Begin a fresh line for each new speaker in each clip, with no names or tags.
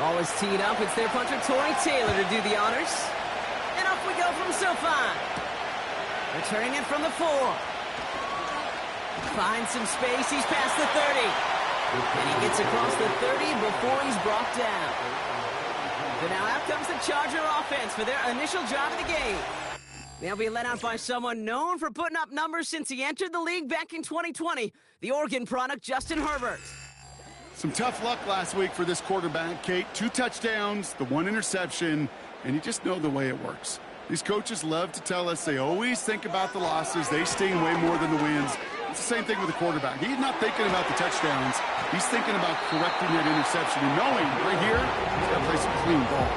Ball is teed up. It's their punter, Tory Taylor, to do the honors. And off we go from SoFi. Returning it from the 4. Finds some space. He's past the 30. And he gets across the 30 before he's brought down. But now out comes the Charger offense for their initial drive of the game. They'll be led out by someone known for putting up numbers since he entered the league back in 2020, the Oregon product, Justin Herbert.
Some tough luck last week for this quarterback, Kate. 2 touchdowns, the 1 interception, and you just know the way it works. These coaches love to tell us they always think about the losses. They sting way more than the wins. It's the same thing with the quarterback. He's not thinking about the touchdowns. He's thinking about correcting that interception and knowing right here, he's got to play some clean ball.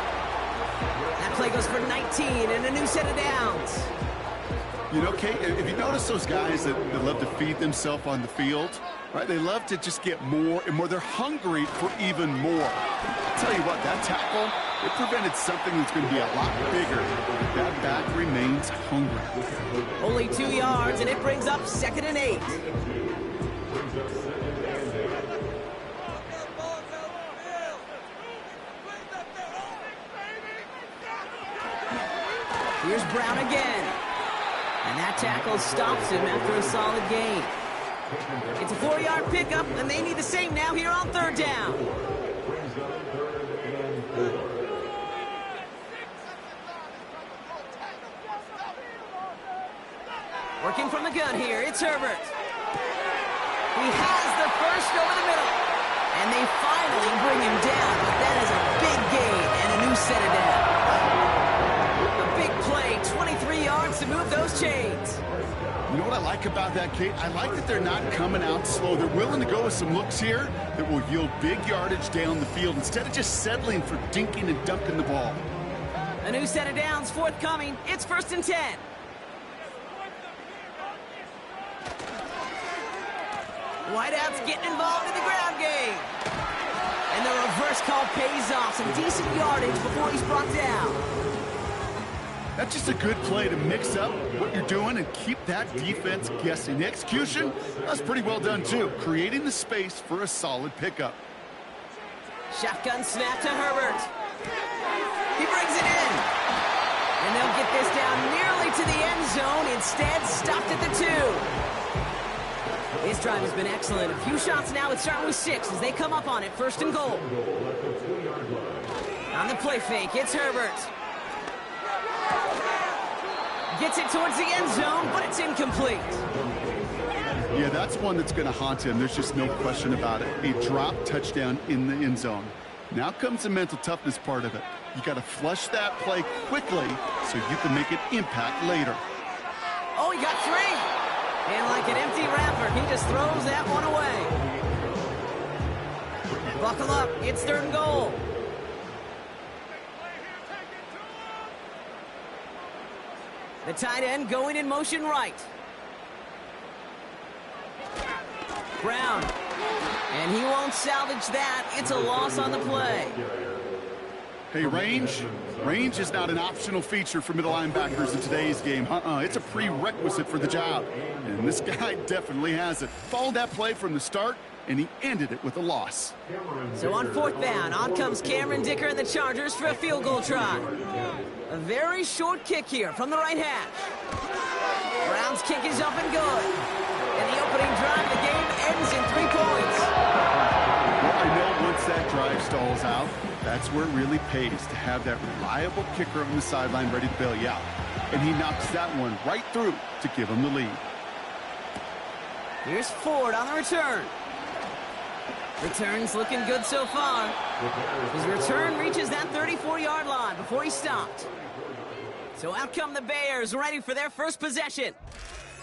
That play goes for 19 and a new set of downs.
You know, Kate, if you notice those guys that love to feed themselves on the field, right? They love to just get more and more. They're hungry for even more. I'll tell you what, that tackle, it prevented something that's going to be a lot bigger. That back remains hungry.
Only 2 yards, and it brings up 2nd and 8. Here's Brown again. And that tackle stops him after a solid gain. It's a 4-yard pickup, and they need the same now here on 3rd down. Working from the gun here, it's Herbert. He has the first over the middle. And they finally bring him down, but that is a big gain and a new set of downs. A big play, 23 yards to move those chains.
You know what I like about that, Kate? I like that they're not coming out slow. They're willing to go with some looks here that will yield big yardage down the field instead of just settling for dinking and dunking the ball.
A new set of downs forthcoming. It's 1st and 10. Whiteout's getting involved in the ground game. And the reverse call pays off. Some decent yardage before he's brought down.
That's just a good play to mix up what you're doing and keep that defense guessing. The execution, that's pretty well done too, creating the space for a solid pickup.
Shotgun snap to Herbert. He brings it in. And they'll get this down nearly to the end zone. Instead, stopped at the 2. This drive has been excellent. A few shots now. It's starting with 6 as they come up on it. 1st and goal. On the play fake, it's Herbert. Gets it towards the end zone, but it's incomplete.
Yeah, that's one that's going to haunt him. There's just no question about it. A drop touchdown in the end zone. Now comes the mental toughness part of it. You got to flush that play quickly so you can make an impact later.
Oh, he got 3. And like an empty wrapper, he just throws that one away. Buckle up, it's 3rd and goal. The tight end going in motion right. Brown. And he won't salvage that. It's a loss on the play.
Hey, range is not an optional feature for middle linebackers in today's game. It's a prerequisite for the job. And this guy definitely has it. Followed that play from the start, and he ended it with a loss.
So on 4th down, on comes Cameron Dicker and the Chargers for a field goal try. A very short kick here from the right hash. Brown's kick is up and good. And the opening drive of the game ends in 3 points.
Well, I know once that drive stalls out, that's where it really pays to have that reliable kicker on the sideline ready to bail you out. And he knocks that one right through to give him the lead.
Here's Ford on the return. Return's looking good so far. His return reaches that 34-yard line before he stopped. So out come the Bears, ready for their first possession.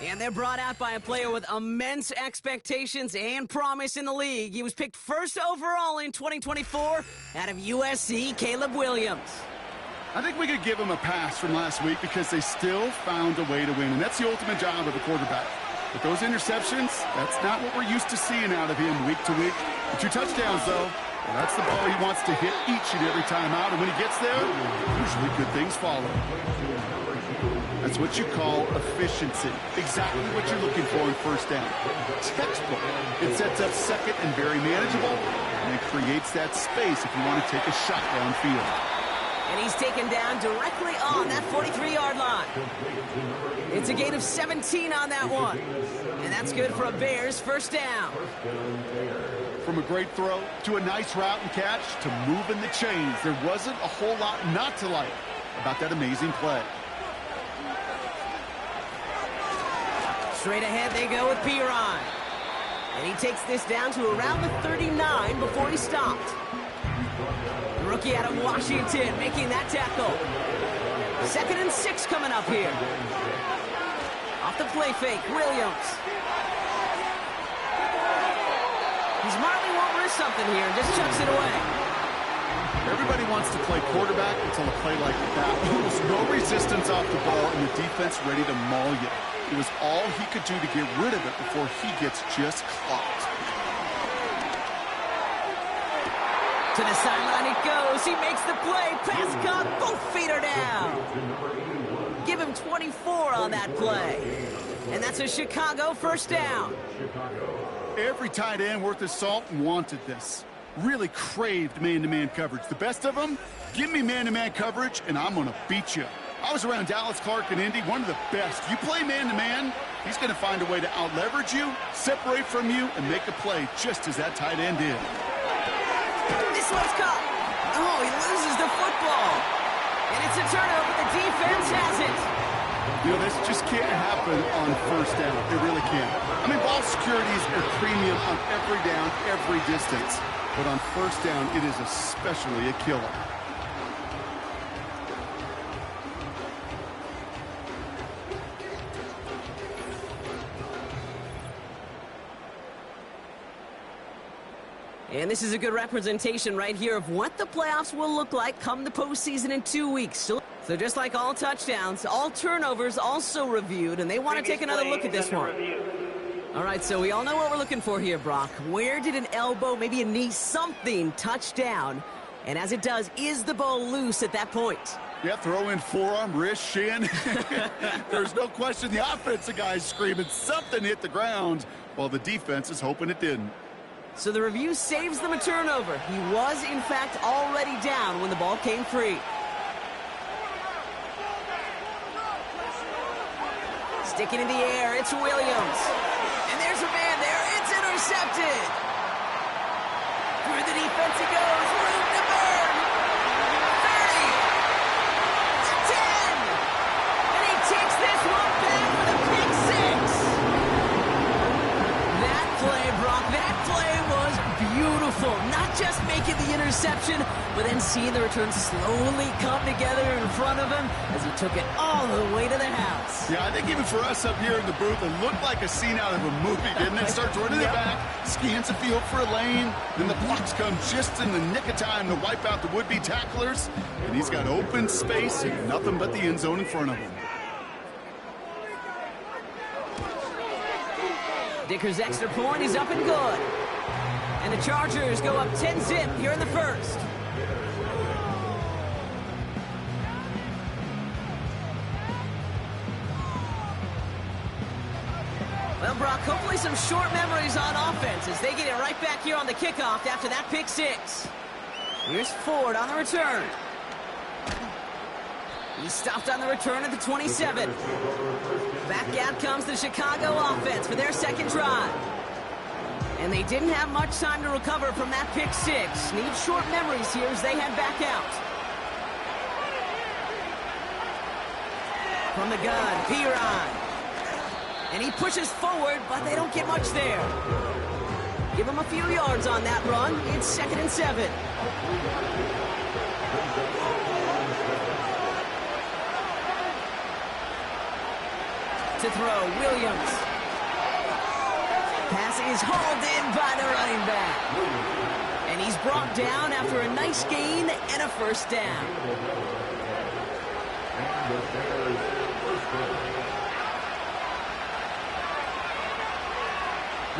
And they're brought out by a player with immense expectations and promise in the league. He was picked 1st overall in 2024 out of USC, Caleb Williams.
I think we could give him a pass from last week because they still found a way to win, and that's the ultimate job of a quarterback. But those interceptions, that's not what we're used to seeing out of him week to week. The 2 touchdowns, though, well, that's the ball he wants to hit each and every time out, and when he gets there, usually good things follow. That's what you call efficiency. Exactly what you're looking for in first down. Textbook. It sets up second and very manageable, and it creates that space if you want to take a shot downfield.
And he's taken down directly on that 43-yard line. It's a gain of 17 on that one. And that's good for a Bears first down.
From a great throw to a nice route and catch to moving the chains, there wasn't a whole lot not to like about that amazing play.
Straight ahead they go with Perine. And he takes this down to around the 39 before he stopped. The rookie out of Washington making that tackle. 2nd and 6 coming up here. Off the play fake, Williams. He smartly won't risk something here and just chucks it away.
Everybody wants to play quarterback until a play like that. Almost no resistance off the ball and the defense ready to maul you. It was all he could do to get rid of it before he gets just clocked.
To the sideline it goes. He makes the play. Pass caught. Both feet are down. Give him 24 on that play. And that's a Chicago first down.
Every tight end worth his salt wanted this. Really craved man-to-man coverage. The best of them, give me man-to-man coverage, and I'm going to beat you. I was around Dallas Clark and Indy, one of the best. You play man-to-man, he's going to find a way to out-leverage you, separate from you, and make a play just as that tight end did.
This one's caught. Oh, he loses the football. And it's a turnover. The defense has it.
You know, this just can't happen on first down. It really can't. I mean, ball security is a premium on every down, every distance. But on first down, it is especially a killer.
And this is a good representation right here of what the playoffs will look like come the postseason in 2 weeks. So just like all touchdowns, all turnovers also reviewed, and they want to take another look at this one. All right, so we all know what we're looking for here, Brock. Where did an elbow, maybe a knee, something touch down? And as it does, is the ball loose at that point?
Yeah, throw in forearm, wrist, shin. There's no question the offensive guy's screaming something hit the ground while the defense is hoping it didn't.
So the review saves them a turnover. He was, in fact, already down when the ball came free. Sticking in the air, it's Williams. And there's a man there. It's intercepted. Through the defense he goes. Room to burn. 30. 10. And he takes this one back with a pick six. That play, Brock, that play was beautiful. Not just making the interception, but then seeing the return slowly come together in front of him as he took it all the way to the house.
Yeah, I think even for us up here in the booth, it looked like a scene out of a movie, didn't it? Starts running it back, scans the field for a lane, then the blocks come just in the nick of time to wipe out the would-be tacklers, and he's got open space and nothing but the end zone in front of him.
Dicker's extra point is up and good. And the Chargers go up 10-zip here in the first. Well, Brock, hopefully some short memories on offense as they get it right back here on the kickoff after that pick six. Here's Ford on the return. He stopped on the return at the 27. Back out comes the Chicago offense for their second drive. And they didn't have much time to recover from that pick six. Need short memories here as they head back out. From the gun, Perine. And he pushes forward, but they don't get much there. Give him a few yards on that run. It's 2nd and 7. To throw, Williams. Pass is hauled in by the running back. And he's brought down after a nice gain and a first down.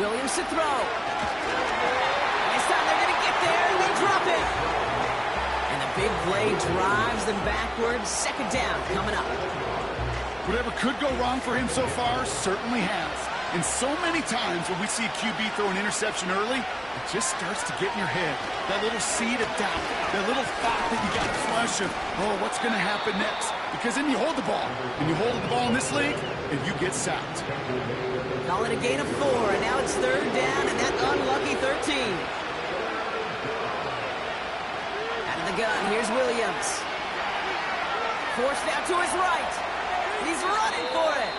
Williams to throw. This time they're going to get there and they drop it. And the big play drives them backwards. Second down coming up.
Whatever could go wrong for him so far certainly has. And so many times when we see a QB throw an interception early, it just starts to get in your head. That little seed of doubt, that little thought that you got to flush of, oh, what's going to happen next? Because then you hold the ball, and you hold the ball in this league, and you get sacked.
Call it a gain of 4, and now it's 3rd down, and that unlucky 13. Out of the gun, here's Williams. Forced out to his right. He's running for it.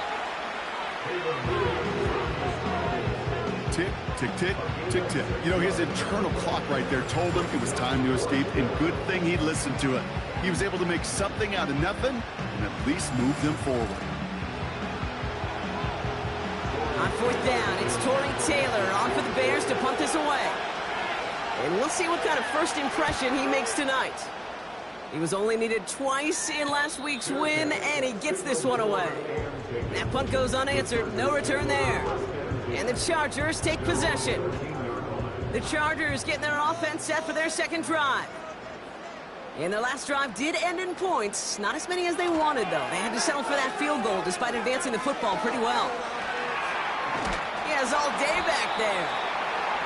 Tick, tick, tick, tick, tick. You know, his internal clock right there told him it was time to escape, and good thing he listened to it. He was able to make something out of nothing and at least move them forward.
On 4th down, it's Tory Taylor on for the Bears to punt this away. And we'll see what kind of first impression he makes tonight. He was only needed twice in last week's win, and he gets this one away. That punt goes unanswered. No return there. And the Chargers take possession. The Chargers getting their offense set for their second drive. And their last drive did end in points. Not as many as they wanted, though. They had to settle for that field goal despite advancing the football pretty well. He has all day back there.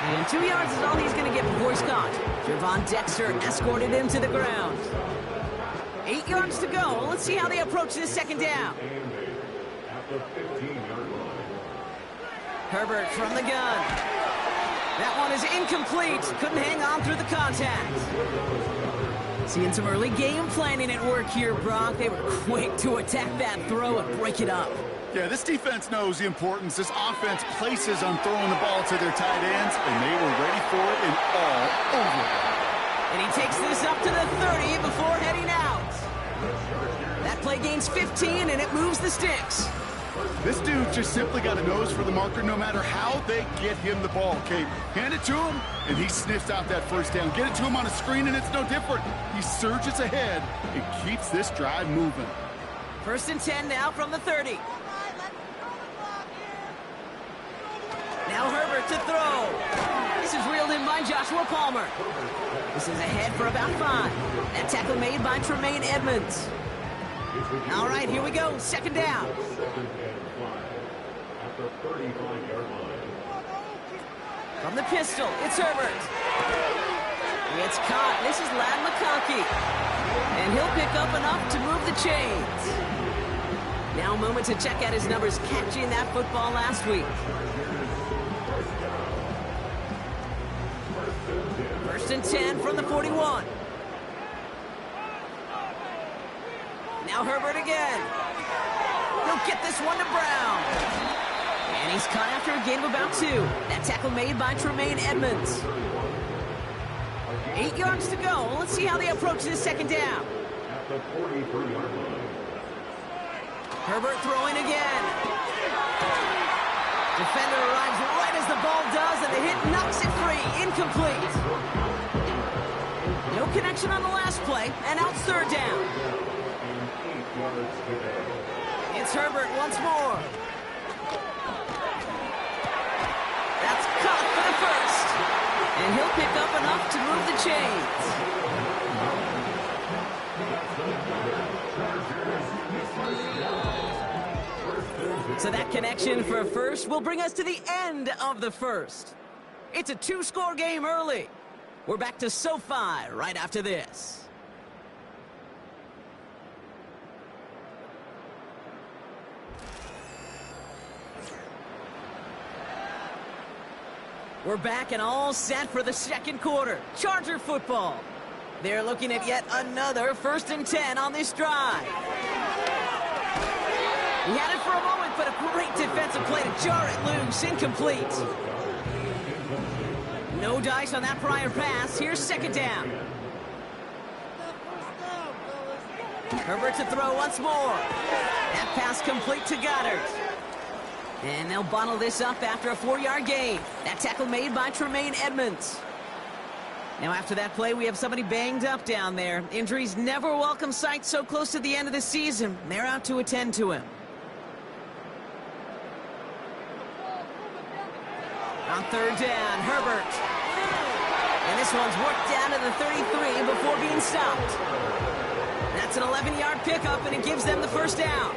And 2 yards is all he's going to get before he's caught. Javon Dexter escorted him to the ground. 8 yards to go. Let's see how they approach this second down. Herbert from the gun. That one is incomplete. Couldn't hang on through the contact. Seeing some early game planning at work here, Brock. They were quick to attack that throw and break it up.
Yeah, this defense knows the importance this offense places on throwing the ball to their tight ends, and they were ready for it and all over it.
And he takes this up to the 30 before heading out. That play gains 15, and it moves the sticks.
This dude just simply got a nose for the marker no matter how they get him the ball, Kate. Hand it to him, and he sniffs out that first down. Get it to him on a screen, and it's no different. He surges ahead and keeps this drive moving.
1st and 10 now from the 30. Now Herbert to throw. This is reeled in by Joshua Palmer. This is ahead for about 5. That tackle made by Tremaine Edmonds. All right, here we go. 2nd down. From the pistol, it's Herbert. It's caught. This is Ladd McConkey. And he'll pick up enough to move the chains. Now a moment to check out his numbers catching that football last week. 1st and 10 from the 41. Now Herbert again. He'll get this one to Brown. And he's caught after a gain of about 2. That tackle made by Tremaine Edmonds. 8 yards to go. Let's see how they approach this second down. Herbert throwing again. Defender arrives right as the ball does, and the hit knocks it free. Incomplete. No connection on the last play, and out 3rd down. It's Herbert once more. That's caught for the first. And he'll pick up enough to move the chains. So that connection for a first will bring us to the end of the first. It's a 2-score game early. We're back to SoFi right after this. We're back and all set for the second quarter. Charger football. They're looking at yet another 1st and 10 on this drive. He had it for a moment, but a great defensive play to jar it loose. Incomplete. No dice on that prior pass. Here's 2nd down. Herbert to throw once more. That pass complete to Goddard. And they'll bottle this up after a 4-yard gain. That tackle made by Tremaine Edmonds. Now after that play, we have somebody banged up down there. Injuries never a welcome sight so close to the end of the season. They're out to attend to him. On 3rd down, Herbert. And this one's worked down to the 33 before being stopped. That's an 11-yard pickup, and it gives them the 1st down.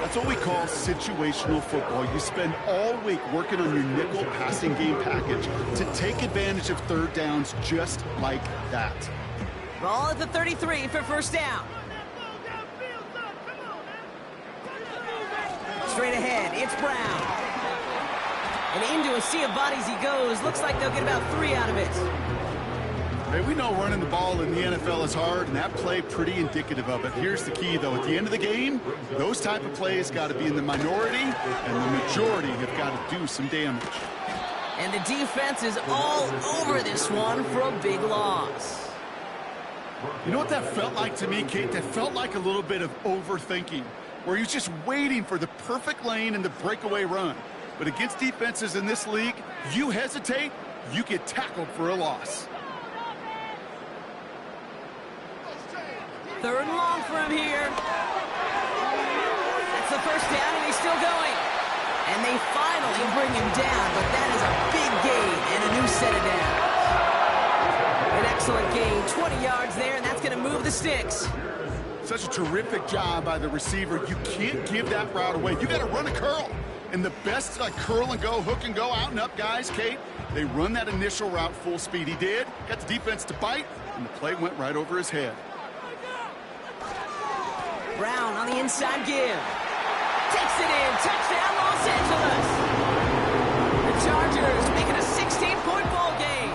That's what we call situational football. You spend all week working on your nickel passing game package to take advantage of third downs just like that.
Ball at the 33 for first down. Straight ahead, it's Brown. And into a sea of bodies he goes. Looks like they'll get about 3 out of it.
Hey, we know running the ball in the NFL is hard, and that play pretty indicative of it. Here's the key, though. At the end of the game, those type of plays got to be in the minority, and the majority have got to do some damage.
And the defense is all over this one for a big loss.
You know what that felt like to me, Kate? That felt like a little bit of overthinking, where he was just waiting for the perfect lane and the breakaway run. But against defenses in this league, you hesitate, you get tackled for a loss.
3rd and long for him here. That's the first down, and he's still going. And they finally bring him down, but that is a big gain and a new set of downs. An excellent gain, 20 yards there, and that's going to move the sticks.
Such a terrific job by the receiver. You can't give that route away. You got to run a curl. And the best curl and go, hook and go, out and up guys, Kate, they run that initial route full speed. He did, got the defense to bite, and the play went right over his head.
Brown on the inside give. Takes it in. Touchdown, Los Angeles. The Chargers making a 16-point ball game.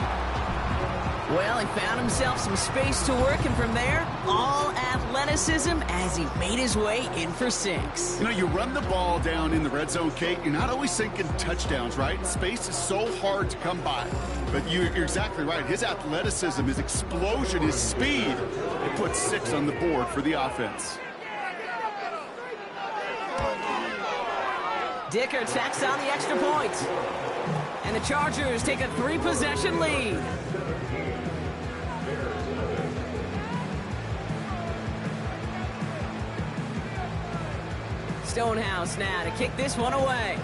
Well, he found himself some space to work, and from there, all athleticism as he made his way in for 6.
You know, you run the ball down in the red zone, Kate, you're not always thinking touchdowns, right? Space is so hard to come by. But you're exactly right. His athleticism, his explosion, his speed, it puts 6 on the board for the offense.
Dicker tacks on the extra point. And the Chargers take a 3-possession lead. Stonehouse now to kick this one away.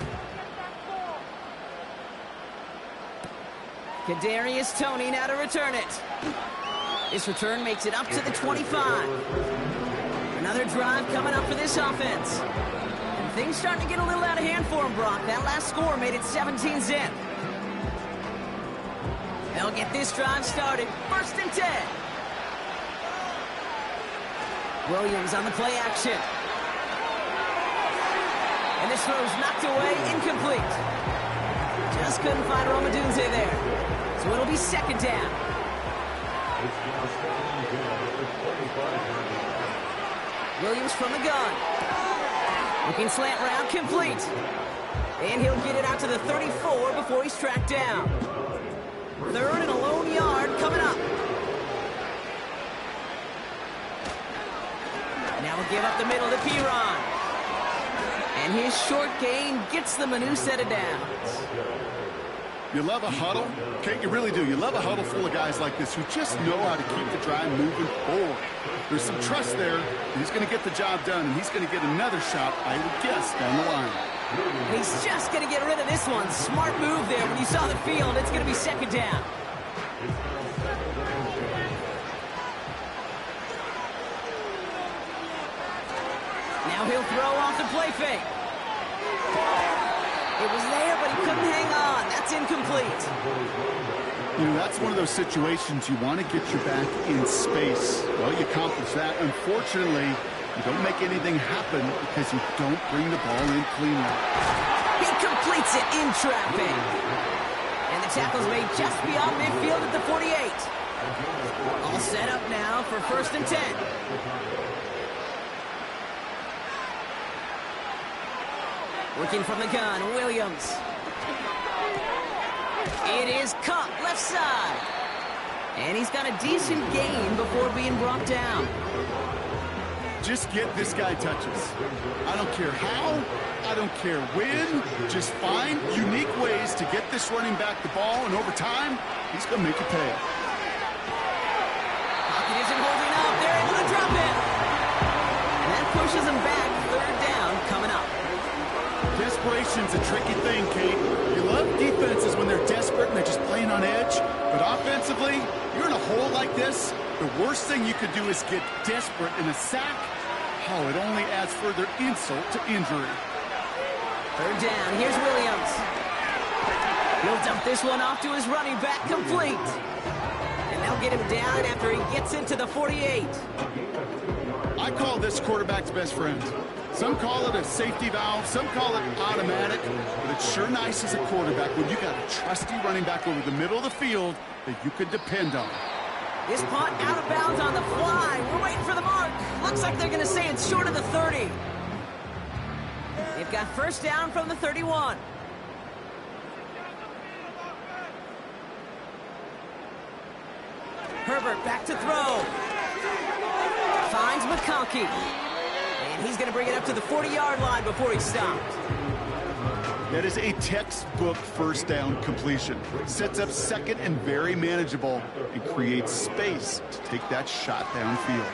Kadarius Toney now to return it. This return makes it up to the 25. Another drive coming up for this offense. And things starting to get a little out of hand for him, Brock. That last score made it 17-zip. They'll get this drive started. 1st and 10. Williams on the play action. And this throw's knocked away, incomplete. Just couldn't find Romadunze there. So it'll be 2nd down. Williams from the gun. Looking slant route, complete. And he'll get it out to the 34 before he's tracked down. 3rd and a lone yard coming up. Now we'll give up the middle to Piron. And his short gain gets them a new set of downs.
You love a huddle? Kate, you really do. You love a huddle full of guys like this who just know how to keep the drive moving forward. There's some trust there. He's going to get the job done, and he's going to get another shot, I would guess, down the line.
And he's just going to get rid of this one. Smart move there. When you saw the field, it's going to be 2nd down. Now he'll throw off the play fake. It was there, but he couldn't hang on. That's incomplete.
You know, that's one of those situations you want to get your back in space. Well, you accomplish that. Unfortunately, you don't make anything happen because you don't bring the ball in cleanly.
He completes it in traffic. And the tackle's made just beyond midfield at the 48. All set up now for 1st and 10. Working from the gun, Williams. It is Cup, left side. And he's got a decent gain before being brought down.
Just get this guy touches. I don't care how, I don't care when. Just find unique ways to get this running back the ball, and over time, he's going to make you pay.
Pocket isn't holding up. They're able to drop it. And that pushes him back. 3rd down coming up.
Desperation's a tricky thing, Kate. You love defenses when they're desperate and they're just playing on edge. But offensively, you're in a hole like this, the worst thing you could do is get desperate in a sack Oh, it only adds further insult to injury.
Third down, here's Williams. He'll dump this one off to his running back, complete. And they'll get him down after he gets into the 48.
I call this quarterback's best friend. Some call it a safety valve, some call it automatic, but it's sure nice as a quarterback when you got a trusty running back over the middle of the field that you can depend on.
This punt out of bounds on the fly. We're waiting for the mark. Looks like they're going to say it's short of the 30. They've got first down from the 31. Herbert back to throw. Finds McConkey. And he's going to bring it up to the 40-yard line before he stopped.
That is a textbook first down completion. Sets up second and very manageable and creates space to take that shot downfield.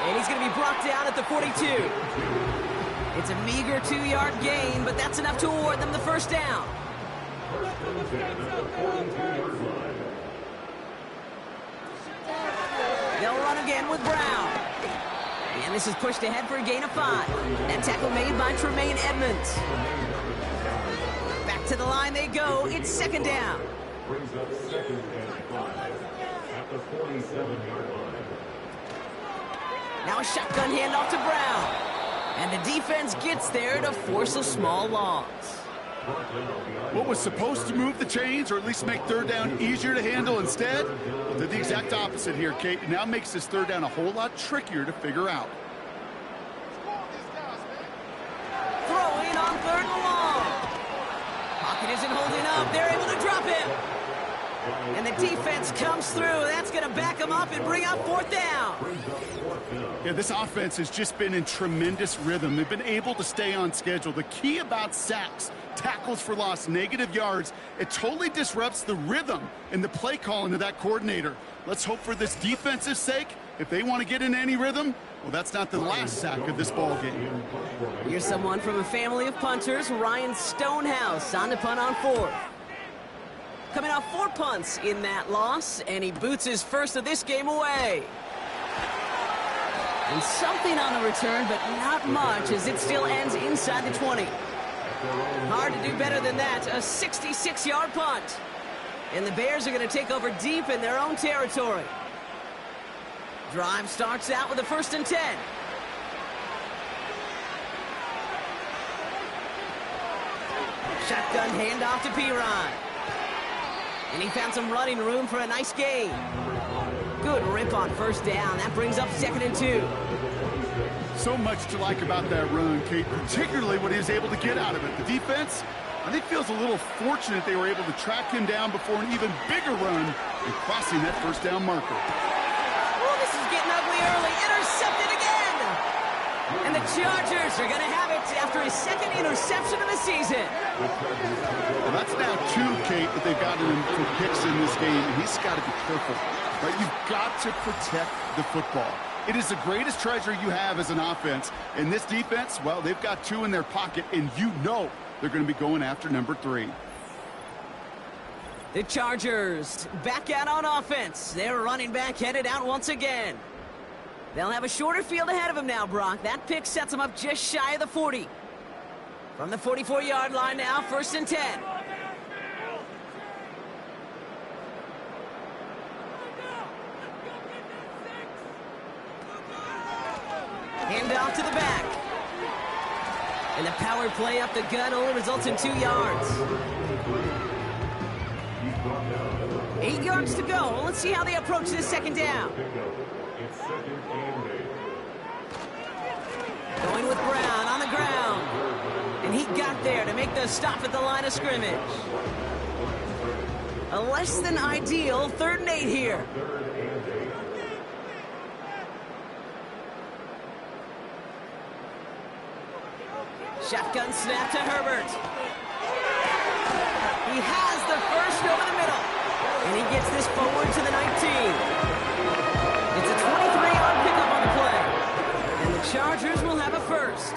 And he's going to be brought down at the 42. It's a meager 2-yard gain, but that's enough to award them the first down. They'll run again with Brown. And this is pushed ahead for a gain of 5. That tackle made by Tremaine Edmonds. Back to the line they go. It's second down.
Brings up second and 5 at the 47-yard line.
Now a shotgun handoff to Brown. And the defense gets there to force a small loss.
What was supposed to move the chains, or at least make third down easier to handle instead, did the exact opposite here, Kate. It now makes this third down a whole lot trickier to figure out.
Throwing on third and long. Pocket isn't holding up. They're able to drop him. And the defense comes through. That's going to back them up and bring up fourth down.
Yeah, this offense has just been in tremendous rhythm. They've been able to stay on schedule. The key about sacks, tackles for loss, negative yards, it totally disrupts the rhythm and the play calling of that coordinator. Let's hope for this defensive sake, if they want to get in any rhythm, well, that's not the last sack of this ball game.
Here's someone from a family of punters, Ryan Stonehouse, on to punt on fourth. Coming off 4 punts in that loss, and he boots his first of this game away. And something on the return, but not much, as it still ends inside the 20. Hard to do better than that, a 66-yard punt. And the Bears are going to take over deep in their own territory. Drive starts out with a 1st and 10. Shotgun handoff to Perine. And he found some running room for a nice gain. Good rip on first down. That brings up 2nd and 2.
So much to like about that run, Kate, particularly what he was able to get out of it. The defense, I think, feels a little fortunate they were able to track him down before an even bigger run and crossing that first down marker.
Oh, this is getting ugly early. Intercepted again. And the Chargers are going to have it after his 2nd interception of the season.
Well, that's now 2, Kate, that they've gotten him for picks in this game, and he's got to be careful. Right? You've got to protect the football. It is the greatest treasure you have as an offense. And this defense, well, they've got 2 in their pocket, and you know they're going to be going after number 3.
The Chargers back out on offense. Their running back headed out once again. They'll have a shorter field ahead of him now, Brock. That pick sets them up just shy of the 40. From the 44-yard line now, 1st and 10. Handoff to the back. And the power play up the gut only results in 2 yards. 8 yards to go. Well, let's see how they approach this 2nd down. Going with Brown on the ground. And he got there to make the stop at the line of scrimmage. A less than ideal 3rd and 8 here. Shotgun snap to Herbert. He has the first over the middle. And he gets this forward to the 19. It's a 23-yard pickup on the play. And the Chargers will have a first.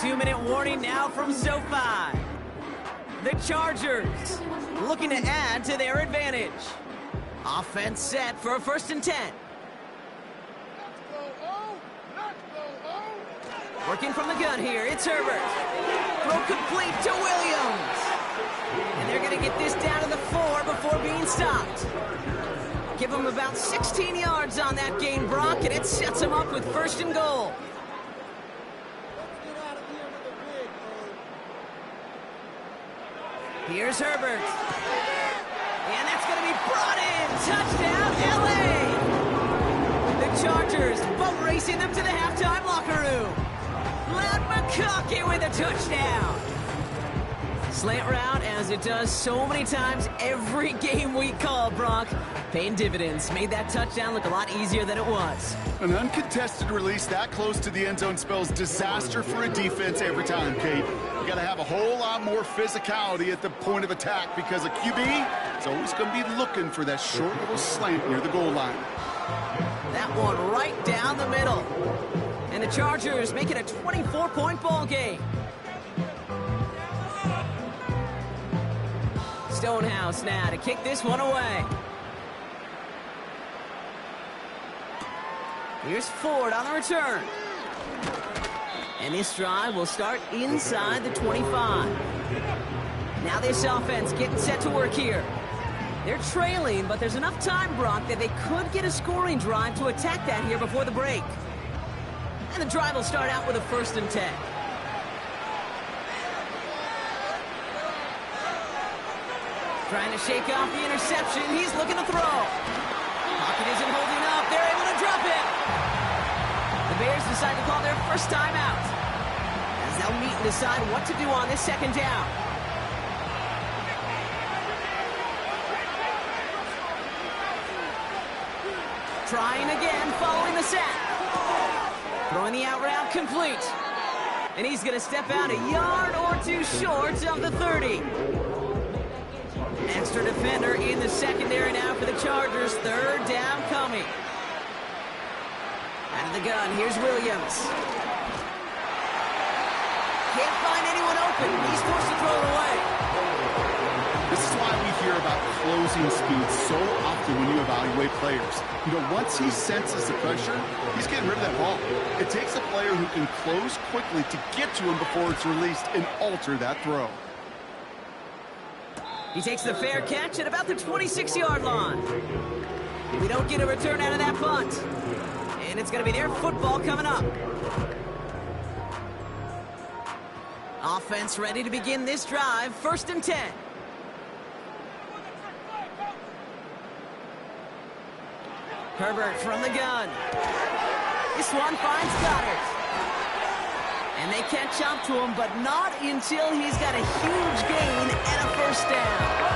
2-minute warning now from SoFi. The Chargers looking to add to their advantage. Offense set for a 1st and 10. Working from the gun here, it's Herbert. Throw complete to Williams. And they're going to get this down to the 4 before being stopped. Give them about 16 yards on that gain, Brock, and it sets them up with 1st and goal. Here's Herbert. And that's going to be brought in. Touchdown, L.A. The Chargers boat racing them to the halftime locker room. Ladd McConkey with a touchdown. Slant route, as it does so many times every game we call, Brock. Paying dividends. Made that touchdown look a lot easier than it was.
An uncontested release that close to the end zone spells disaster for a defense every time, Kate. You got to have a whole lot more physicality at the point of attack because a QB is always going to be looking for that short little slant near the goal line.
That one right down the middle. And the Chargers make it a 24-point ball game. Stonehouse now to kick this one away. Here's Ford on the return. And this drive will start inside the 25. Now this offense getting set to work here. They're trailing, but there's enough time, Brock, that they could get a scoring drive to attack that here before the break. And the drive will start out with a 1st and 10. Trying to shake off the interception. He's looking to throw. Pocket isn't holding up. They're able to drop it. The Bears decide to call their first time out, as they'll meet and decide what to do on this 2nd down. Trying again, following the sack. Throwing the out route complete. And he's going to step out a yard or 2 short of the 30. Extra defender in the secondary now for the Chargers. 3rd down coming. Out of the gun, here's Williams. Can't find anyone open. He's forced to throw it away.
This is why we hear about closing speed so often when you evaluate players. You know, once he senses the pressure, he's getting rid of that ball. It takes a player who can close quickly to get to him before it's released and alter that throw.
He takes the fair catch at about the 26-yard line. We don't get a return out of that punt. And it's going to be their football coming up. Offense ready to begin this drive. 1st and 10. Herbert from the gun. This one finds Goddard. And they catch up to him, but not until he's got a huge gain and a 1st down.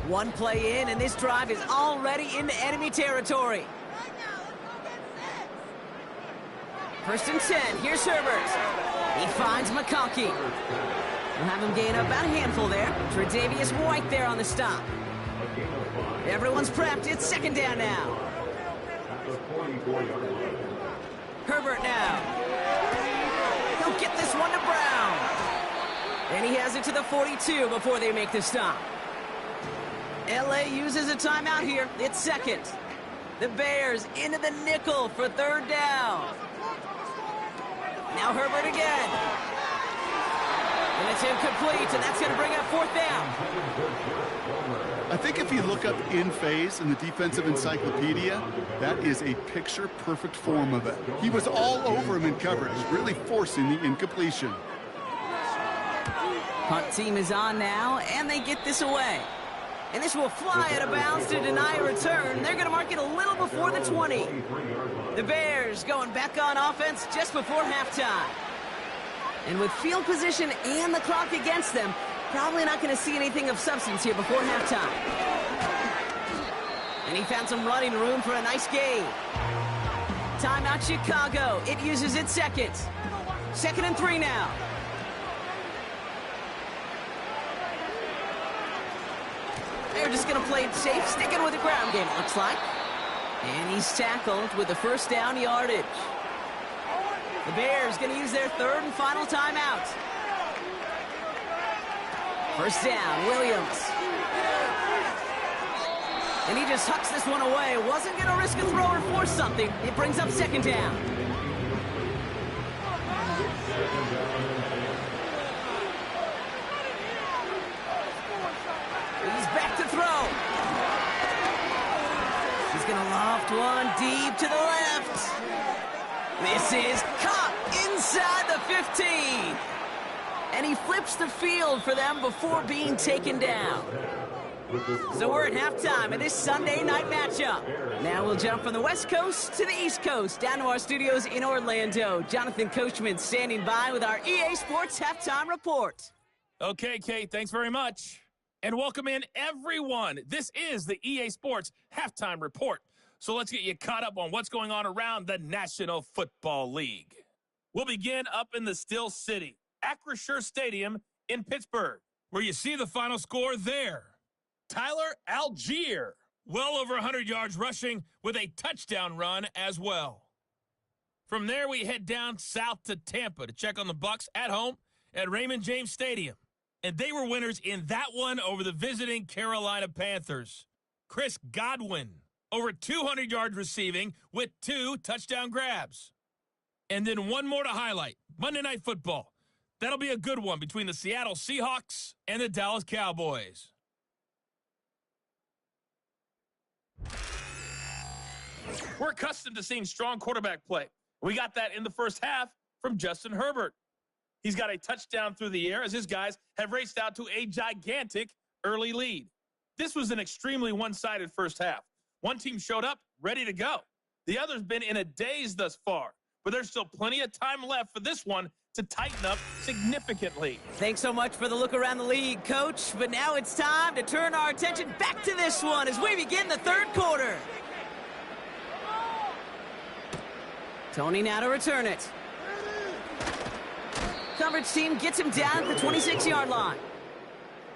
One play in, and this drive is already into enemy territory. 1st and 10. Here's Herbert. He finds McConkey. We'll have him gain about a handful there. Tre'Davious White there on the stop. Everyone's prepped. It's 2nd down now. Herbert now. He'll get this one to Brown. And he has it to the 42 before they make the stop. L.A. uses a timeout here. It's 2nd. The Bears into the nickel for 3rd down. Now Herbert again. And it's incomplete, and that's going to bring up 4th down.
I think if you look up in phase in the defensive encyclopedia, that is a picture-perfect form of it. He was all over him in coverage, really forcing the incompletion.
Punt team is on now, and they get this away. And this will fly out of bounds to deny a return. They're going to mark it a little before the 20. The Bears going back on offense just before halftime. And with field position and the clock against them, probably not going to see anything of substance here before halftime. And he found some running room for a nice gain. Timeout Chicago. It uses its 2nd. 2nd and 3 now. they're just going to play it safe, sticking with the ground game, it looks like. And he's tackled with the first down yardage. The Bears going to use their third and final timeout. First down, Williams. And he just hucks this one away. Wasn't going to risk a throw or force something. It brings up second down. He's back to throw. He's going to loft one deep to the left. This is caught inside the 15. And he flips the field for them before being taken down. So we're at halftime of this Sunday night matchup. Now we'll jump from the West Coast to the East Coast, down to our studios in Orlando. Jonathan Coachman standing by with our EA Sports Halftime Report.
Okay, Kate, thanks very much. And welcome in, everyone. This is the EA Sports Halftime Report. So let's get you caught up on what's going on around the National Football League. We'll begin up in the Steel City, Acrisure Stadium in Pittsburgh, where you see the final score there. Tyler Algier, well over 100 yards rushing with a touchdown run as well. From there, we head down south to Tampa to check on the Bucs at home at Raymond James Stadium. And they were winners in that one over the visiting Carolina Panthers. Chris Godwin, over 200 yards receiving with 2 touchdown grabs. And then one more to highlight, Monday Night Football. That'll be a good one between the Seattle Seahawks and the Dallas Cowboys. We're accustomed to seeing strong quarterback play. We got that in the first half from Justin Herbert. He's got a touchdown through the air as his guys have raced out to a gigantic early lead. This was an extremely one-sided first half. One team showed up ready to go. The other's been in a daze thus far, but there's still plenty of time left for this one to tighten up significantly.
Thanks so much for the look around the league, Coach. But now it's time to turn our attention back to this one as we begin the third quarter. Tony now to return it. Coverage team gets him down at the 26-yard line.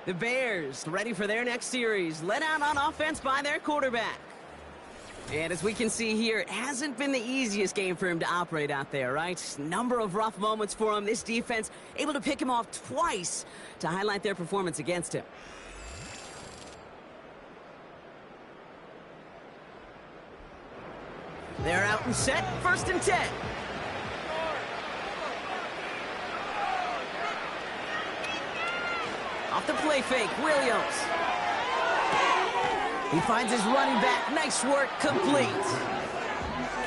The Bears ready for their next series, led out on offense by their quarterback. And as we can see here, it hasn't been the easiest game for him to operate out there, right? Number of rough moments for him. This defense able to pick him off twice to highlight their performance against him. They're out and set, 1st and 10. Off the play fake, Williams. He finds his running back. Nice work, complete.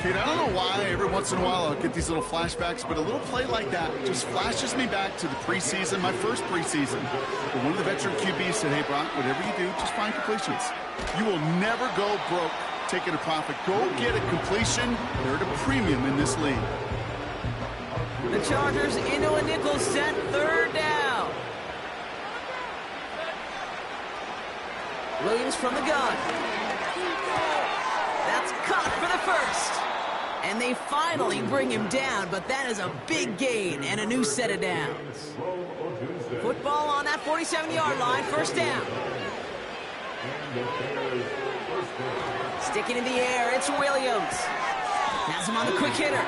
Kate, I don't know why every once in a while I'll get these little flashbacks, but a little play like that just flashes me back to the preseason, my first preseason. But one of the veteran QBs said, hey, Brock, whatever you do, just find completions. You will never go broke taking a profit. Go get a completion. They're at a premium in this league.
The Chargers into a nickel set, 3rd down. Williams from the gun. That's caught for the first. And they finally bring him down, but that is a big gain and a new set of downs. Football on that 47-yard line, 1st down. Sticking in the air, it's Williams. Has him on the quick hitter.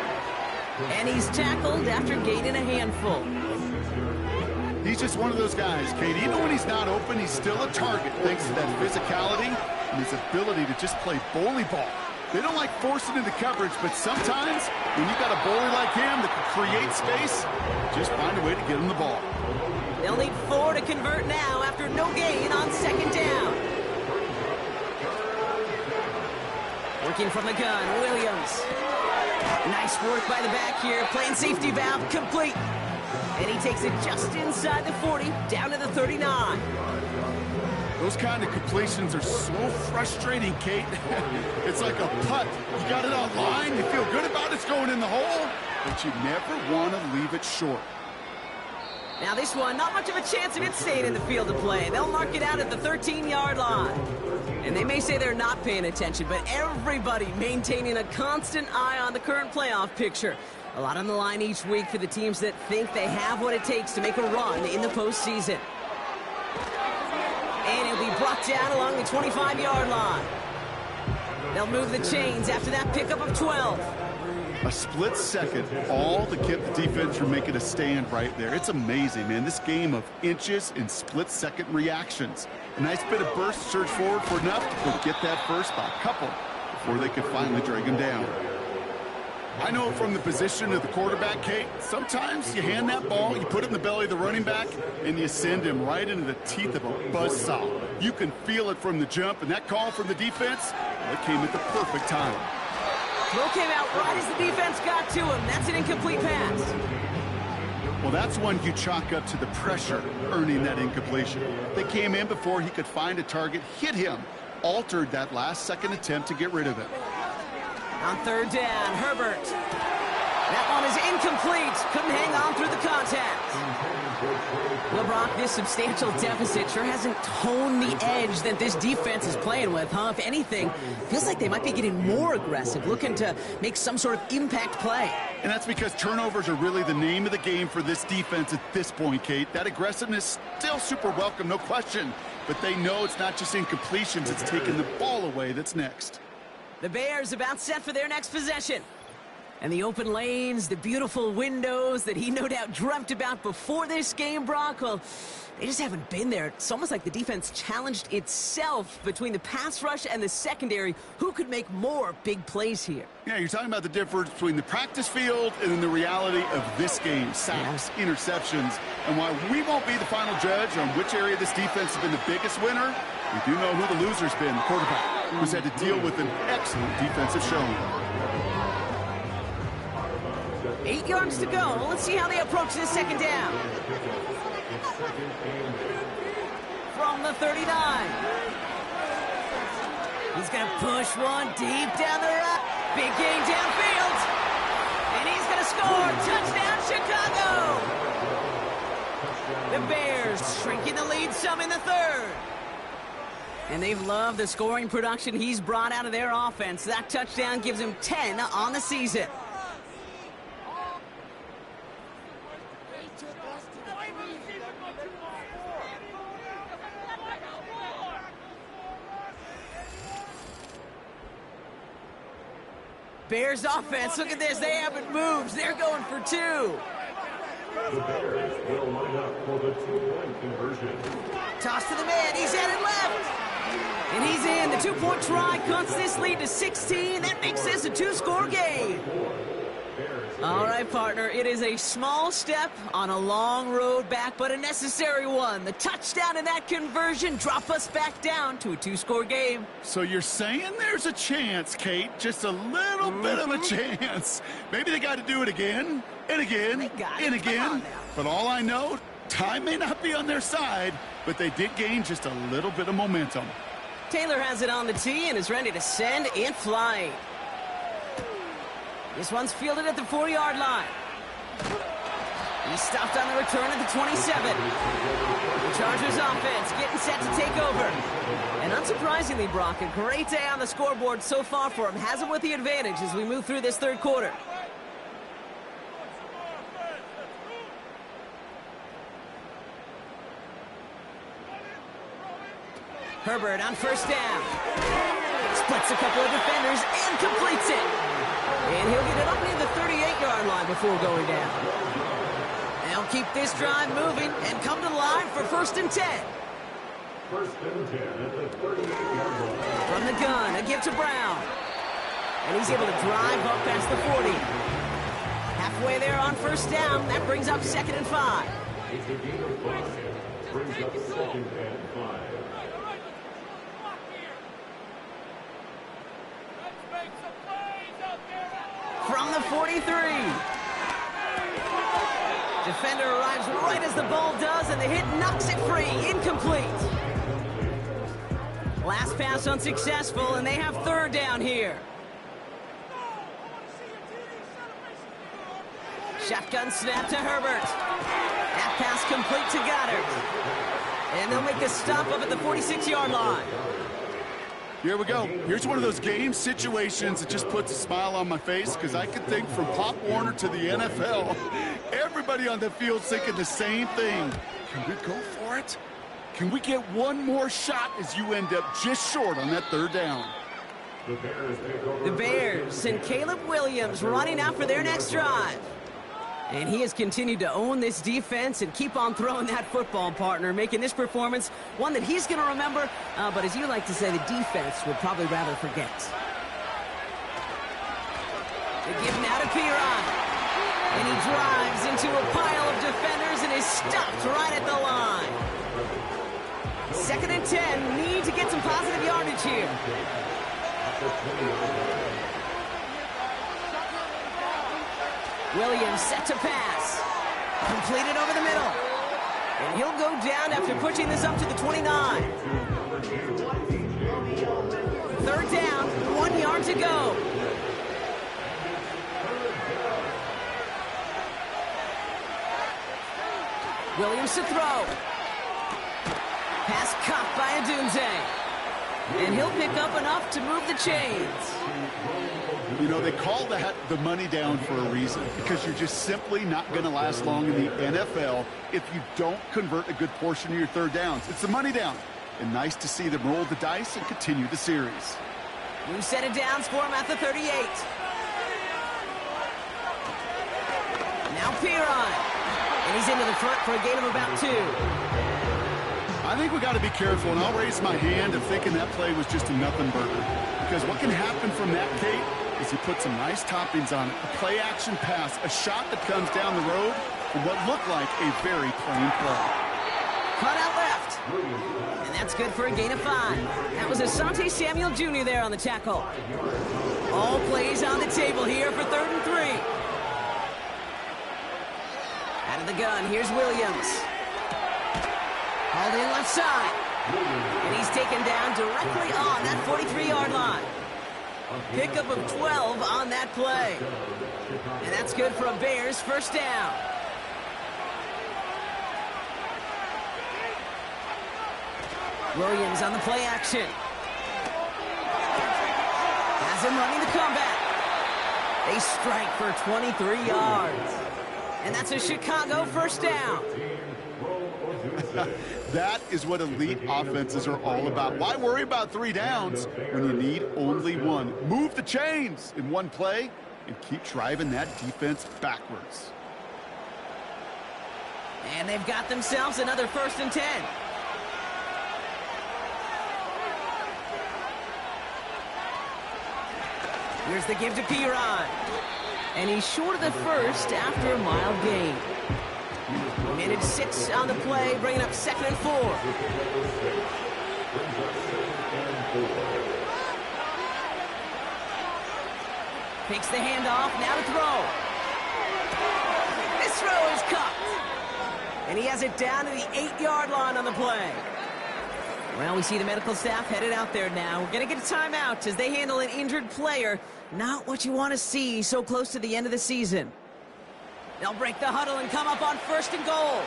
And he's tackled after gaining a handful.
He's just one of those guys, Kate. Even when he's not open, he's still a target thanks to that physicality and his ability to just play bully ball. They don't like forcing into coverage, but sometimes when you got a bully like him that can create space, just find a way to get him the ball.
They'll need 4 to convert now after no gain on 2nd down. Working from the gun, Williams. Nice work by the back here, playing safety valve complete. And he takes it just inside the 40, down to the 39.
Those kind of completions are so frustrating, Kate. It's like a putt. You got it on line, you feel good about it's going in the hole, but you never want to leave it short.
Now this one, not much of a chance of it staying in the field of play. They'll mark it out at the 13-yard line. And they may say they're not paying attention, but everybody maintaining a constant eye on the current playoff picture. A lot on the line each week for the teams that think they have what it takes to make a run in the postseason. And he'll be brought down along the 25-yard line. They'll move the chains after that pickup of 12.
A split second, all to keep the defense from making a stand right there. It's amazing, man. This game of inches and split-second reactions. A nice bit of burst, surge forward for enough to get that first by a couple before they could finally drag him down. I know from the position of the quarterback, Kate, sometimes you hand that ball, you put it in the belly of the running back, and you send him right into the teeth of a buzzsaw. You can feel it from the jump, and that call from the defense, well, it came at the perfect time.
Throw came out right as the defense got to him. That's an incomplete pass.
Well, that's one you chalk up to the pressure earning that incompletion. They came in before he could find a target, hit him, altered that last-second attempt to get rid of it.
On third down, Herbert. That one is incomplete. Couldn't hang on through the contact. Well, Brock, this substantial deficit sure hasn't honed the edge that this defense is playing with, huh? If anything, feels like they might be getting more aggressive, looking to make some sort of impact play.
And that's because turnovers are really the name of the game for this defense at this point, Kate. That aggressiveness still super welcome, no question. But they know it's not just incompletions, it's taking the ball away that's next.
The Bears about set for their next possession. And the open lanes, the beautiful windows that he no doubt dreamt about before this game, Brock, well, they just haven't been there. It's almost like the defense challenged itself between the pass rush and the secondary. Who could make more big plays here?
Yeah, you're talking about the difference between the practice field and then the reality of this game. Sacks, interceptions. And while we won't be the final judge on which area this defense has been the biggest winner, we do know who the loser's been, the quarterback, who's had to deal with an excellent defensive showing.
8 yards to go. Let's see how they approach this second down. From the 39. He's going to push one deep down the right. Big gain downfield. And he's going to score. Touchdown, Chicago. The Bears shrinking the lead some in the third. And they've loved the scoring production he's brought out of their offense. That touchdown gives him 10 on the season. Bears offense, look at this, they haven't moved. They're going for two.
The Bears will line up for the two-point conversion.
Toss to the man, he's headed left. And he's in. The two-point try cuts this lead to 16. That makes this a two-score game. All right, partner, it is a small step on a long road back, but a necessary one. The touchdown and that conversion drop us back down to a two-score game.
So you're saying there's a chance, Kate, just a little bit of a chance. Maybe they got to do it again and again and again. But all I know, time may not be on their side, but they did gain just a little bit of momentum.
Taylor has it on the tee and is ready to send it flying. This one's fielded at the 4-yard line. He's stopped on the return at the 27. The Chargers offense getting set to take over. And unsurprisingly, Brock, a great day on the scoreboard so far for him. Has him with the advantage as we move through this third quarter. Herbert on first down. Splits a couple of defenders and completes it. And he'll get it up near the 38-yard line before going down. They'll keep this drive moving and come to the line for 1st and 10.
1st and 10 at the 38-yard line.
From the gun, a give to Brown. And he's able to drive up past the 40. Halfway there on first down. That brings up 2nd and 5.
It's a gain of 5. Brings up 2nd and 5.
From the 43. Defender arrives right as the ball does, and the hit knocks it free. Incomplete. Last pass unsuccessful, and they have 3rd down here. Shotgun snap to Herbert. That pass complete to Goddard. And they'll make the stop up at the 46-yard line.
Here we go. Here's one of those game situations that just puts a smile on my face because I can think from Pop Warner to the NFL. Everybody on the field thinking the same thing. Can we go for it? Can we get one more shot as you end up just short on that third down?
The Bears and Caleb Williams running out for their next drive. And he has continued to own this defense and keep on throwing that football, partner, making this performance one that he's going to remember, but as you like to say, the defense would probably rather forget. They give now to Piron. And he drives into a pile of defenders and is stopped right at the line. 2nd and 10, need to get some positive yardage here. Williams set to pass. Completed over the middle. And he'll go down after pushing this up to the 29. 3rd down, 1 yard to go. Williams to throw. Pass caught by Odunze. And he'll pick up enough to move the chains.
You know, they call that the money down for a reason, because you're just simply not going to last long in the NFL if you don't convert a good portion of your 3rd downs. It's the money down. And nice to see them roll the dice and continue the series.
New set of downs for him at the 38. Now Piron. And he's into the front for a gain of about 2.
I think we got to be careful, and I'll raise my hand of thinking that play was just a nothing burger. Because what can happen from that, Kate, is he put some nice toppings on it. A play-action pass, a shot that comes down the road for what looked like a very plain play.
Cut out left. And that's good for a gain of 5. That was Asante Samuel Jr. there on the tackle. All plays on the table here for 3rd and 3. Out of the gun, here's Williams. Hauled in left side. And he's taken down directly on that 43-yard line. Pickup of 12 on that play. And that's good for a Bears 1st down. Williams on the play action. Has him running the comeback. They strike for 23 yards. And that's a Chicago 1st down.
That is what elite offenses are all about. Why worry about 3 downs when you need only 1? Move the chains in one play and keep driving that defense backwards.
And they've got themselves another 1st and 10. Here's the give to Piron. And he's short of the first after a mild gain. Minute 6 on the play, bringing up 2nd and 4. Takes the handoff, now to throw. This throw is caught. And he has it down to the 8-yard line on the play. Well, we see the medical staff headed out there now. We're going to get a timeout as they handle an injured player. Not what you want to see so close to the end of the season. They'll break the huddle and come up on 1st and goal.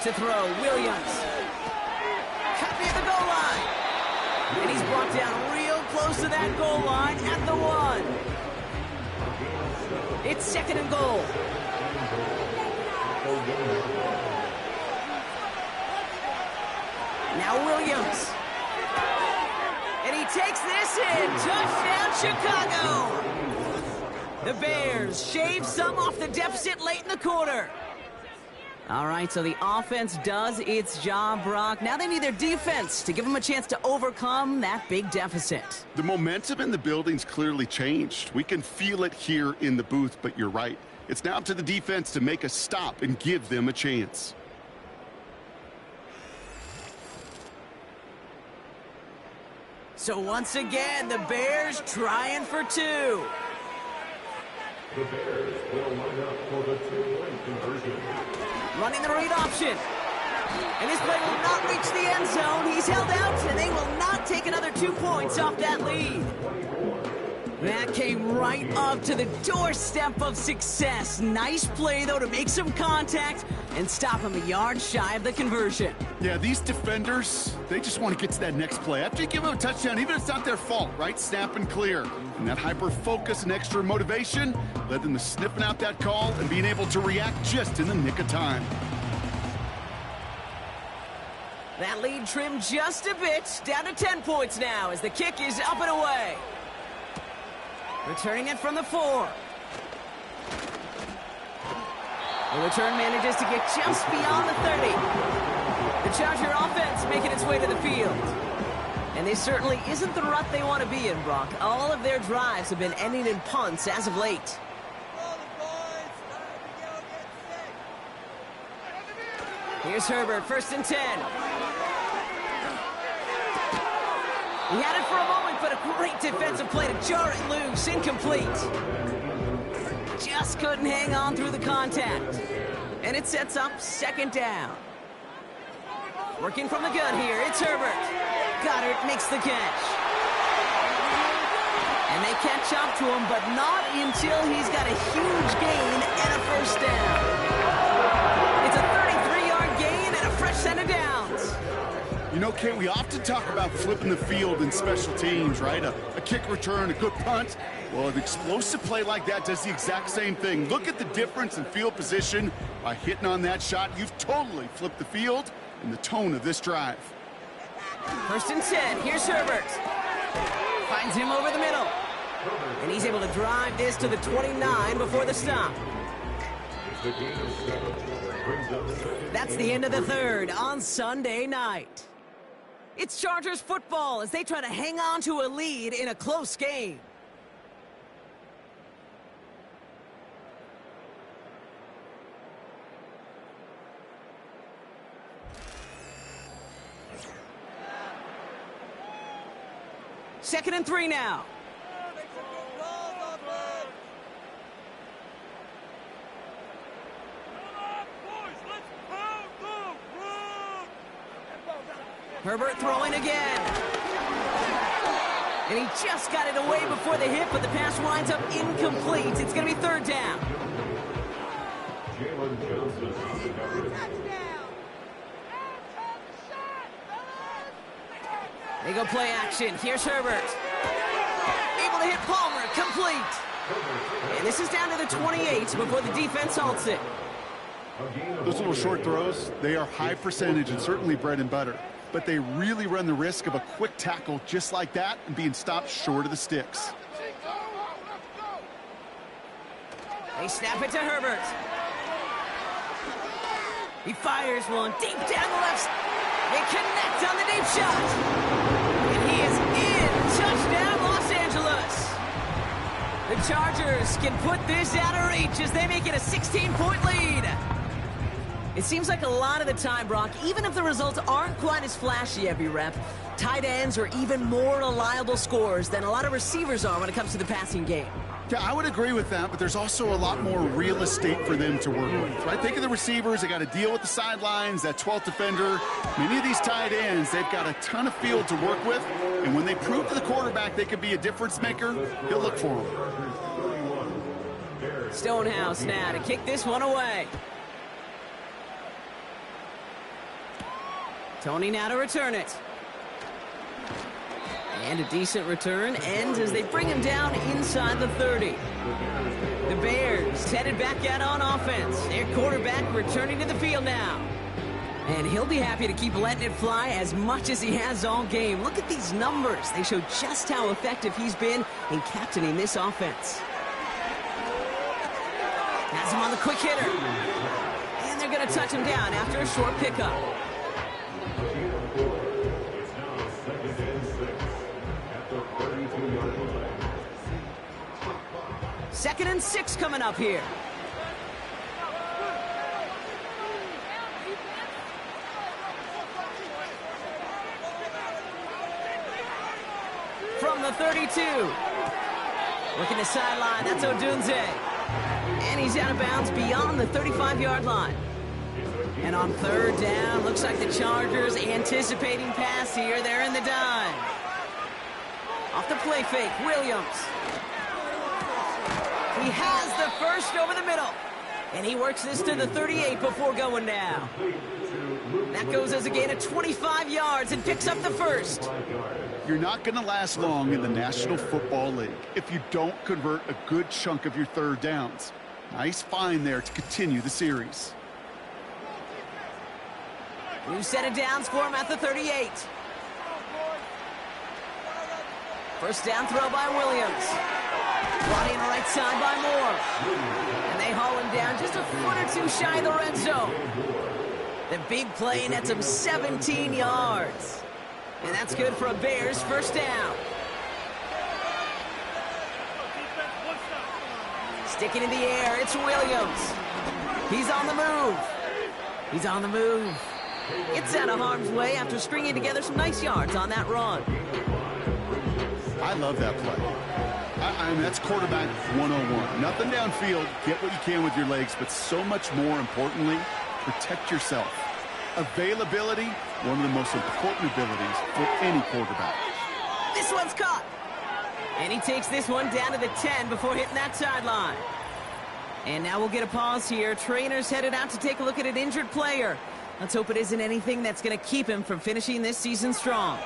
To throw, Williams. Cut near the goal line. And he's brought down real close to that goal line at the 1. It's 2nd and goal. Now Williams. And he takes this in. Touchdown, Chicago. The Bears shave some off the deficit late in the quarter. All right, so the offense does its job, Brock. Now they need their defense to give them a chance to overcome that big deficit.
The momentum in the building's clearly changed. We can feel it here in the booth, but you're right. It's now up to the defense to make a stop and give them a chance.
So once again, the Bears trying for 2.
The Bears will line up for the 2-point conversion.
Running the read option. And this play will not reach the end zone. He's held out, and they will not take another 2 points off that lead. That came right up to the doorstep of success. Nice play, though, to make some contact and stop him a yard shy of the conversion.
Yeah, these defenders, they just want to get to that next play. After you give them a touchdown, even if it's not their fault, right? Snap and clear. And that hyper-focus and extra motivation led them to sniffing out that call and being able to react just in the nick of time.
That lead trimmed just a bit, down to 10 points now as the kick is up and away. Returning it from the 4. The return manages to get just beyond the 30. The Charger offense making its way to the field. And this certainly isn't the rut they want to be in, Brock. All of their drives have been ending in punts as of late. Here's Herbert, 1st and 10. He had it for a moment, but a great defensive play to jar it loose. Incomplete. Just couldn't hang on through the contact. And it sets up 2nd down. Working from the gun here, it's Herbert. Goddard makes the catch. And they catch up to him, but not until he's got a huge gain and a 1st down. It's a 33-yard gain and a fresh set of downs.
You know, Kate, we often talk about flipping the field in special teams, right? A kick return, a good punt. Well, an explosive play like that does the exact same thing. Look at the difference in field position. By hitting on that shot, you've totally flipped the field and the tone of this drive.
1st and 10. Here's Herbert. Finds him over the middle. And he's able to drive this to the 29 before the stop. That's the end of the 3rd on Sunday night. It's Chargers football as they try to hang on to a lead in a close game. Second and 3 now. Herbert throwing again. And he just got it away before the hit, but the pass winds up incomplete. It's going to be 3rd down. They go play action. Here's Herbert. Able to hit Palmer. Complete. And this is down to the 28 before the defense halts it.
Those little short throws, they are high percentage and certainly bread and butter. But they really run the risk of a quick tackle just like that and being stopped short of the sticks.
They snap it to Herbert. He fires one deep down the left. They connect on the deep shot. And he is in. Touchdown, Los Angeles. The Chargers can put this out of reach as they make it a 16-point lead. It seems like a lot of the time, Brock, even if the results aren't quite as flashy every rep, tight ends are even more reliable scorers than a lot of receivers are when it comes to the passing game.
Yeah, I would agree with that, but there's also a lot more real estate for them to work with, right? Think of the receivers. They got to deal with the sidelines, that 12th defender. Many of these tight ends, they've got a ton of field to work with, and when they prove to the quarterback they could be a difference maker, he'll look for them.
Stonehouse now to kick this one away. Tony now to return it. And a decent return ends as they bring him down inside the 30. The Bears headed back out on offense. Their quarterback returning to the field now. And he'll be happy to keep letting it fly as much as he has all game. Look at these numbers. They show just how effective he's been in captaining this offense. Has him on the quick hitter. And they're going to touch him down after a short pickup. Second and 6 coming up here. From the 32. Working the sideline, that's Odunze. And he's out of bounds beyond the 35-yard line. And on 3rd down, looks like the Chargers anticipating pass here. They're in the dime. Off the play fake, Williams. He has the first over the middle. And he works this to the 38 before going down. That goes as a gain of 25 yards and picks up the first.
You're not going to last long in the National Football League if you don't convert a good chunk of your 3rd downs. Nice find there to continue the series.
New set of downs for him at the 38. First down throw by Williams. Brought in right side by Moore. And they haul him down just a foot or two shy of the red zone. The big play nets him 17 yards. And that's good for a Bears first down. Sticking in the air, it's Williams. He's on the move. He's on the move. It's out of harm's way after stringing together some nice yards on that run.
I love that play. I mean, that's quarterback 101. Nothing downfield, get what you can with your legs, but so much more importantly, protect yourself. Availability, one of the most important abilities for any quarterback.
This one's caught. And he takes this one down to the 10 before hitting that sideline. And now we'll get a pause here. Trainer's headed out to take a look at an injured player. Let's hope it isn't anything that's going to keep him from finishing this season strong.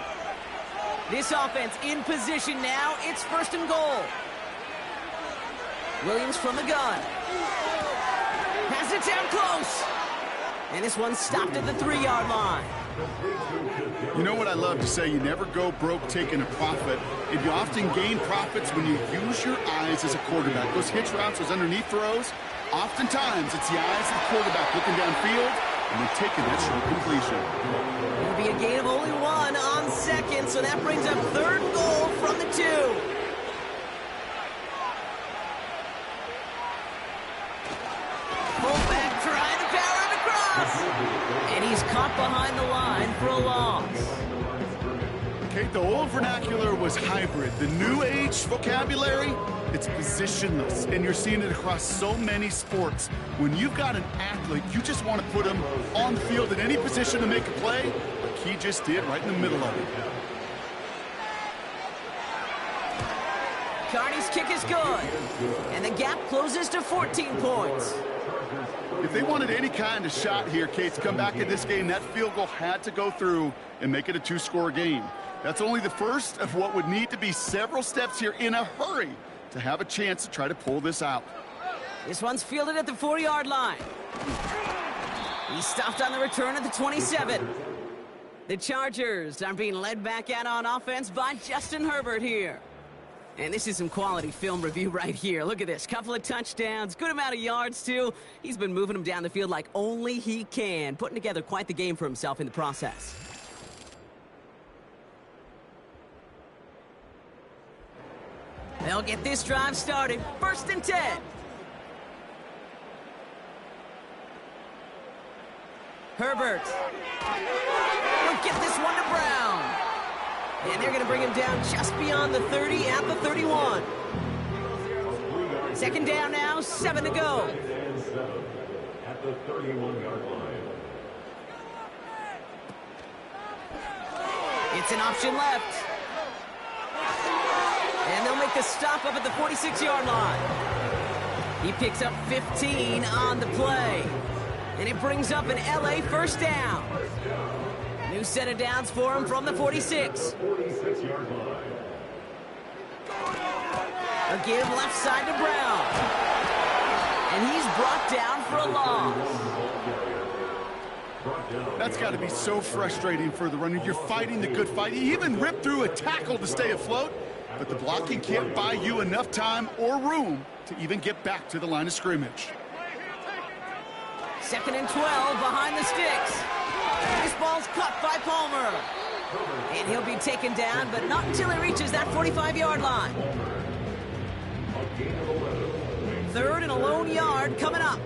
This offense in position now. It's first and goal. Williams from the gun. Has it down close. And this one's stopped at the 3-yard line.
You know what I love to say? You never go broke taking a profit. And you often gain profits when you use your eyes as a quarterback. Those hitch routes, those underneath throws, oftentimes it's the eyes of the quarterback looking downfield and they're taking that short completion.
It'll be a gain of only 1 on second, so that brings up third and goal from the 2. Fullback trying to power him across. And he's caught behind the line for a loss.
Okay, the old vernacular was hybrid. The new age vocabulary, it's positionless. And you're seeing it across so many sports. When you've got an athlete, you just want to put him on the field in any position to make a play, like he just did right in the middle of it.
Carney's kick is good. And the gap closes to 14 points.
If they wanted any kind of shot here, Kate, to come back in this game, that field goal had to go through and make it a 2-score game. That's only the first of what would need to be several steps here in a hurry to have a chance to try to pull this out.
This one's fielded at the 4-yard line. He's stopped on the return at the 27. The Chargers are being led back out on offense by Justin Herbert here. And this is some quality film review right here. Look at this. Couple of touchdowns, good amount of yards, too. He's been moving them down the field like only he can, putting together quite the game for himself in the process. They'll get this drive started. First and 10. Herbert. He'll get this one to Brown. And they're going to bring him down just beyond the 30 at the 31. Second down now, 7 to go.
At the 31-yard line.
It's an option left. And they'll make the stop up at the 46-yard line. He picks up 15 on the play. And it brings up an LA first down. New set of downs for him from the 46.
46-yard line.
A give left side to Brown. And he's brought down for a loss.
That's got to be so frustrating for the runner. You're fighting the good fight. You even ripped through a tackle to stay afloat, but the blocking can't buy you enough time or room to even get back to the line of scrimmage.
Second and 12 behind the sticks. This ball's caught by Palmer. And he'll be taken down, but not until he reaches that 45-yard line. Third and a lone yard coming up.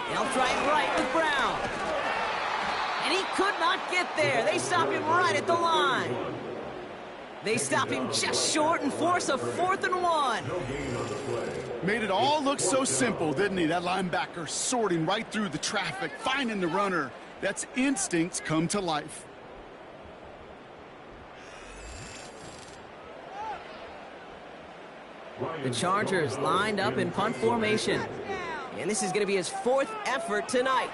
They'll try it right with Brown. And he could not get there. They stop him right at the line. They stop him just short and force a 4th and 1.
Made it all look so simple, didn't he? That linebacker sorting right through the traffic, finding the runner. That's instincts come to life.
The Chargers lined up in punt formation. And this is going to be his 4th effort tonight.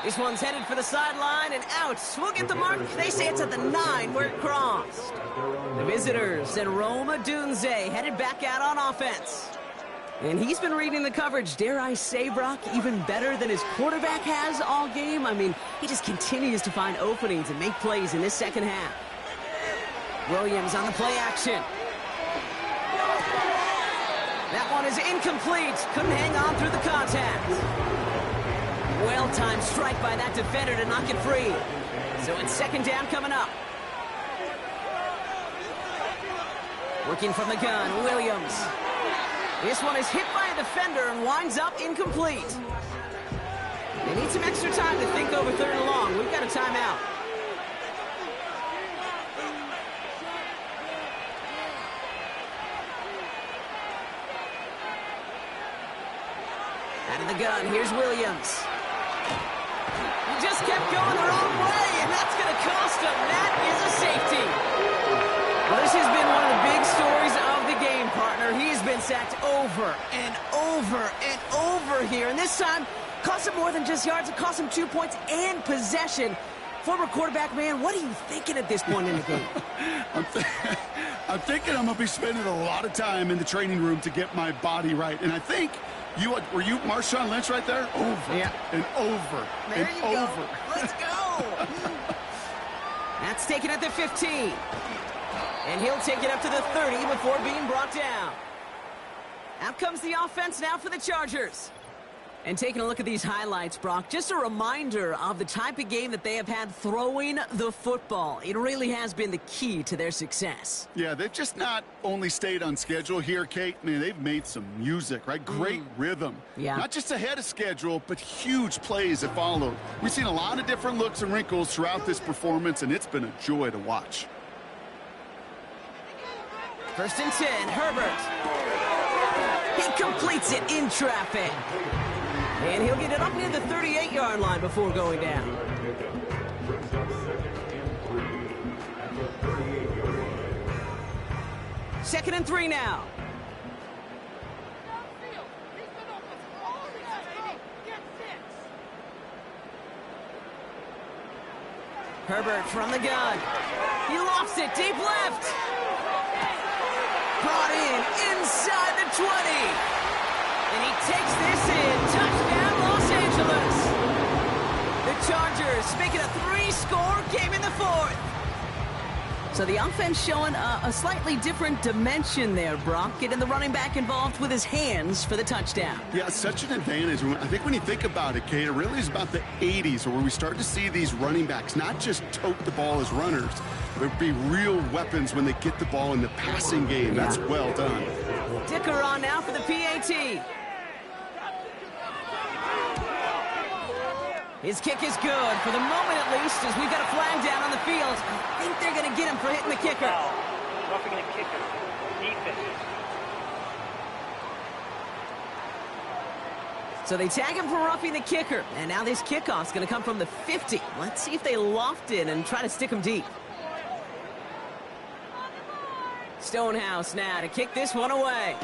This one's headed for the sideline and out. We'll get the mark. They say it's at the 9 where it crossed. The visitors and Rome Odunze headed back out on offense. And he's been reading the coverage, dare I say, Brock, even better than his quarterback has all game. I mean, he just continues to find openings and make plays in this second half. Williams on the play action. That one is incomplete. Couldn't hang on through the contact. Well-timed strike by that defender to knock it free. So it's second down coming up. Working from the gun, Williams. This one is hit by a defender and winds up incomplete. They need some extra time to think over third and long. We've got a timeout. Out of the gun, here's Williams. He just kept going the wrong way, and that's going to cost him. That is a safety. Well, this has been one of the big stories of the game, partner. He's been sacked over and over and over here, and this time cost him more than just yards. It cost him 2 points and possession. Former quarterback, man, what are you thinking at this point in the game?
I'm thinking I'm going to be spending a lot of time in the training room to get my body right, and I think were you Marshawn Lynch right there? Over and over
there
and
you
over.
Go. Let's go. That's taken at the 15. And he'll take it up to the 30 before being brought down. Out comes the offense now for the Chargers. And taking a look at these highlights, Brock, just a reminder of the type of game that they have had throwing the football. It really has been the key to their success.
Yeah, they've just not only stayed on schedule here, Kate. Man, they've made some music, right? Great rhythm.
Yeah.
Not just ahead of schedule, but huge plays that followed. We've seen a lot of different looks and wrinkles throughout this performance, and it's been a joy to watch.
First and 10, Herbert. He completes it in traffic. And he'll get it up near the 38-yard line before going down. Second and 3 now. Herbert from the gun. He lofts it deep left. Brought in inside the 20. And he takes this in. Touchdown, Los Angeles. The Chargers make it a 3-score game in the fourth. So the offense showing a slightly different dimension there, Brock. Getting the running back involved with his hands for the touchdown.
Yeah, such an advantage. I think when you think about it, Kate, it really is about the 80s where we start to see these running backs not just tote the ball as runners, but be real weapons when they get the ball in the passing game. That's well done.
Dicker on now for the PAT. His kick is good, for the moment at least, as we've got a flag down on the field. I think they're going to get him for hitting the kicker.
Roughing the kicker. Defense.
So they tag him for roughing the kicker. And now this kickoff's going to come from the 50. Let's see if they loft it and try to stick him deep. Stonehouse now to kick this one away.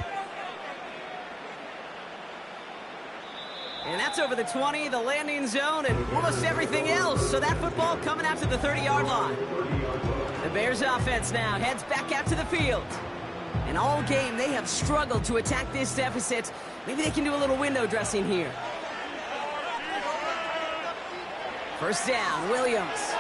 And that's over the 20, the landing zone, and almost everything else. So that football coming out to the 30-yard line. The Bears offense now heads back out to the field. And all game, they have struggled to attack this deficit. Maybe they can do a little window dressing here. First down, Williams.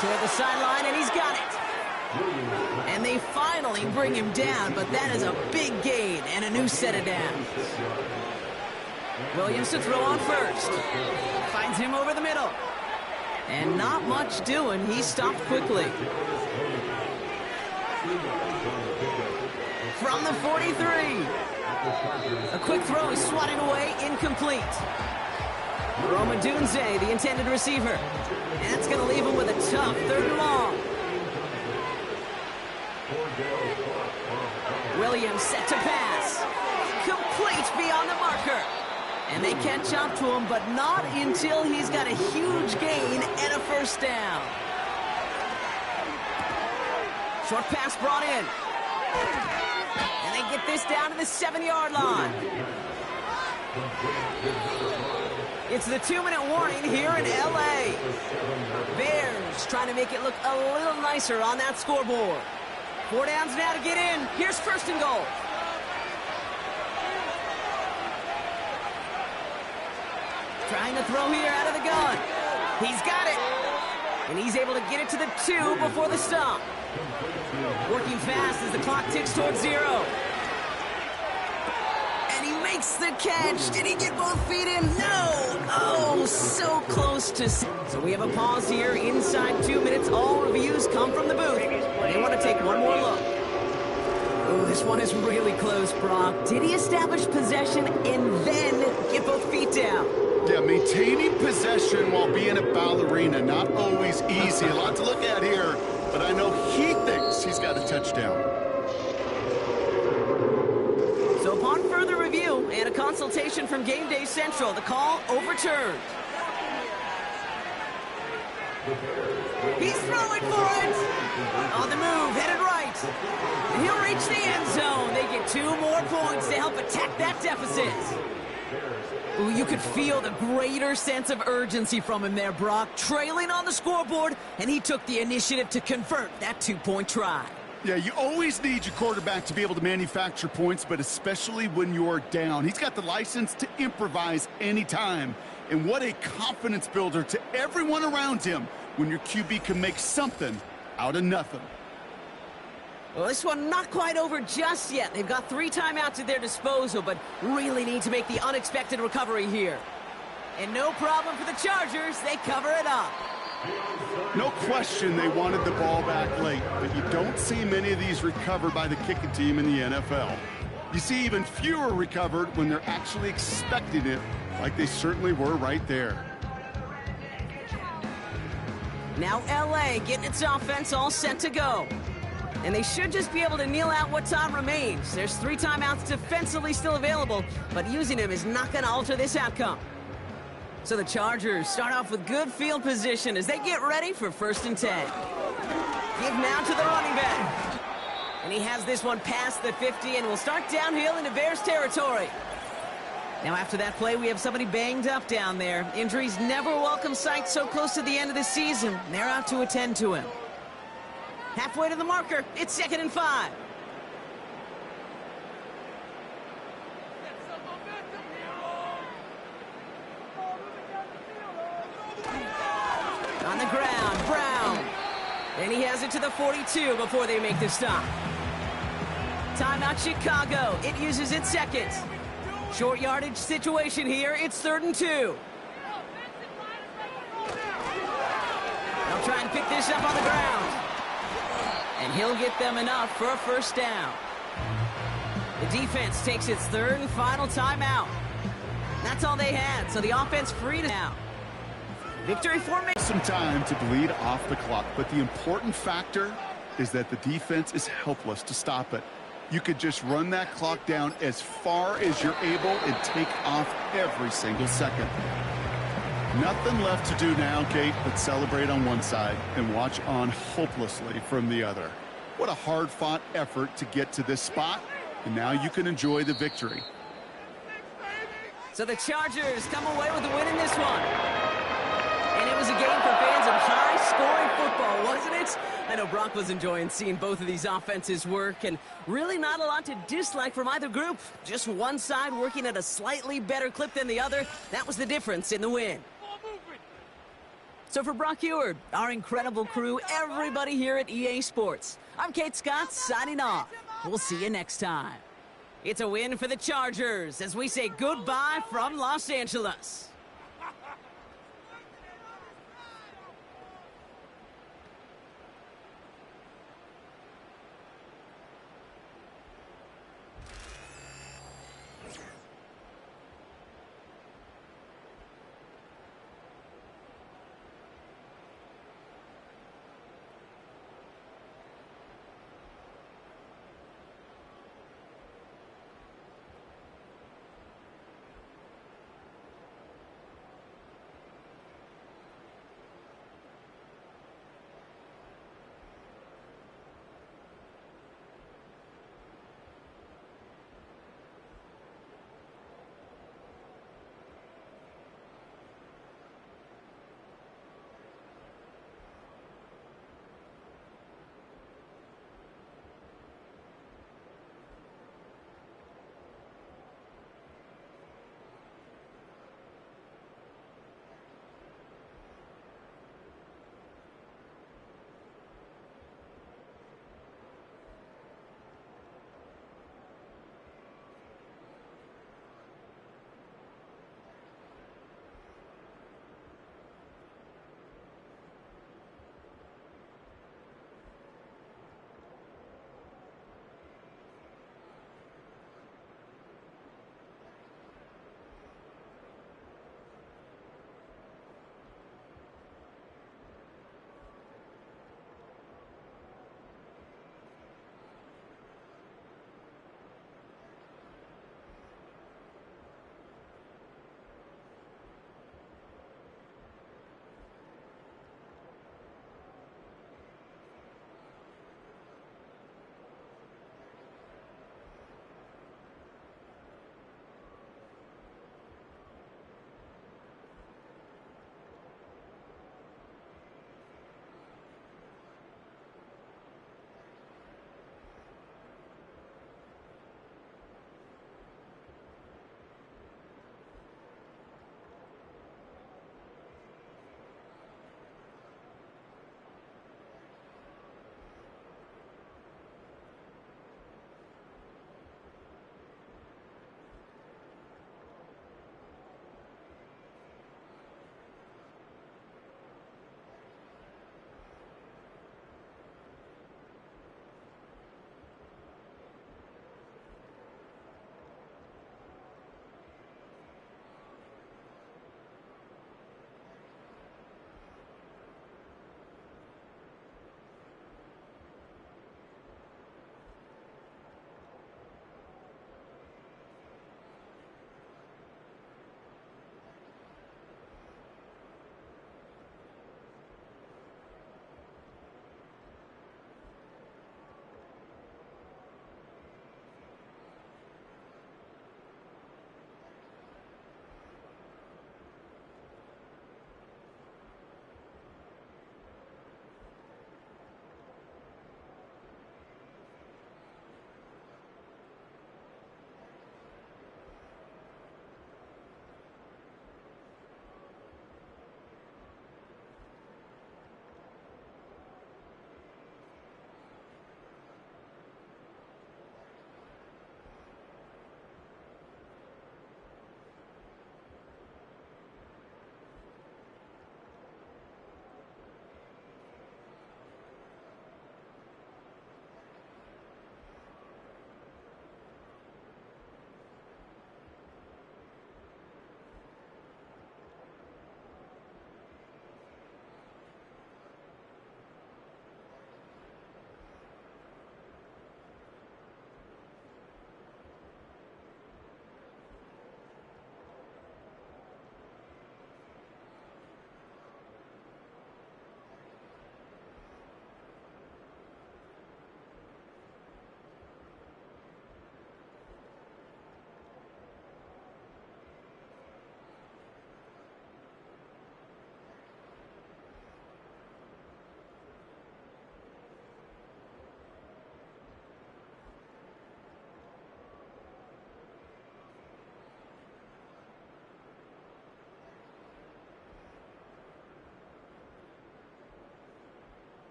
Toward the sideline, and he's got it. And they finally bring him down, but that is a big gain and a new set of downs. Williams to throw on first. Finds him over the middle. And not much doing. He stopped quickly. From the 43. A quick throw is swatted away, incomplete. Rome Odunze, the intended receiver. And that's going to leave him with a tough third and long. Williams set to pass. Complete beyond the marker. And they catch up to him, but not until he's got a huge gain and a first down. Short pass brought in. And they get this down to the 7-yard line. It's the 2-minute warning here in L.A. Bears trying to make it look a little nicer on that scoreboard. 4 downs now to get in. Here's first and goal. Trying to throw here out of the gun. He's got it. And he's able to get it to the 2 before the stop. Working fast as the clock ticks towards 0. And he makes the catch. Did he get both feet in? No. Oh, so close to... So we have a pause here inside 2 minutes. All reviews come from the booth. They want to take one more look. Oh, this one is really close, Brock. Did he establish possession and then get both feet down?
Yeah, maintaining possession while being a ballerina, not always easy. A lot to look at here, but I know he thinks he's got a touchdown.
So upon further review and a consultation from Game Day Central, the call overturned. He's throwing for it. On the move, headed right. And he'll reach the end zone. They get 2 more points to help attack that deficit. Ooh, you could feel the greater sense of urgency from him there, Brock. Trailing on the scoreboard, and he took the initiative to convert that 2-point try.
Yeah, you always need your quarterback to be able to manufacture points, but especially when you're down. He's got the license to improvise anytime. And what a confidence builder to everyone around him when your QB can make something out of nothing.
Well, this one not quite over just yet. They've got 3 timeouts at their disposal, but really need to make the unexpected recovery here. And no problem for the Chargers. They cover it up.
No question they wanted the ball back late, but you don't see many of these recovered by the kicking team in the NFL. You see even fewer recovered when they're actually expecting it, like they certainly were right there.
Now L.A. getting its offense all set to go. And they should just be able to kneel out what time remains. There's 3 timeouts defensively still available, but using them is not going to alter this outcome. So the Chargers start off with good field position as they get ready for 1st and 10. Give now to the running back. And he has this one past the 50 and will start downhill into Bears territory. Now after that play, we have somebody banged up down there. Injuries never a welcome sight so close to the end of the season. They're out to attend to him. Halfway to the marker, it's 2nd and 5. On the ground, Brown. And he has it to the 42 before they make the stop. Timeout Chicago. It uses its second. Short yardage situation here. It's 3rd and 2. They'll try and pick this up on the ground. And he'll get them enough for a 1st down. The defense takes its 3rd and final timeout. That's all they had, so the offense free now. Victory formation.
Some time to bleed off the clock, but the important factor is that the defense is helpless to stop it. You could just run that clock down as far as you're able and take off every single second. Nothing left to do now, Kate, but celebrate on one side and watch on hopelessly from the other. What a hard-fought effort to get to this spot, and now you can enjoy the victory.
So the Chargers come away with a win in this one. And it was a game for fans of high-scoring football, wasn't it? I know Brock was enjoying seeing both of these offenses work, and really not a lot to dislike from either group. Just one side working at a slightly better clip than the other. That was the difference in the win. So for Brock Huard, our incredible crew, everybody here at EA Sports, I'm Kate Scott signing off. We'll see you next time. It's a win for the Chargers as we say goodbye from Los Angeles.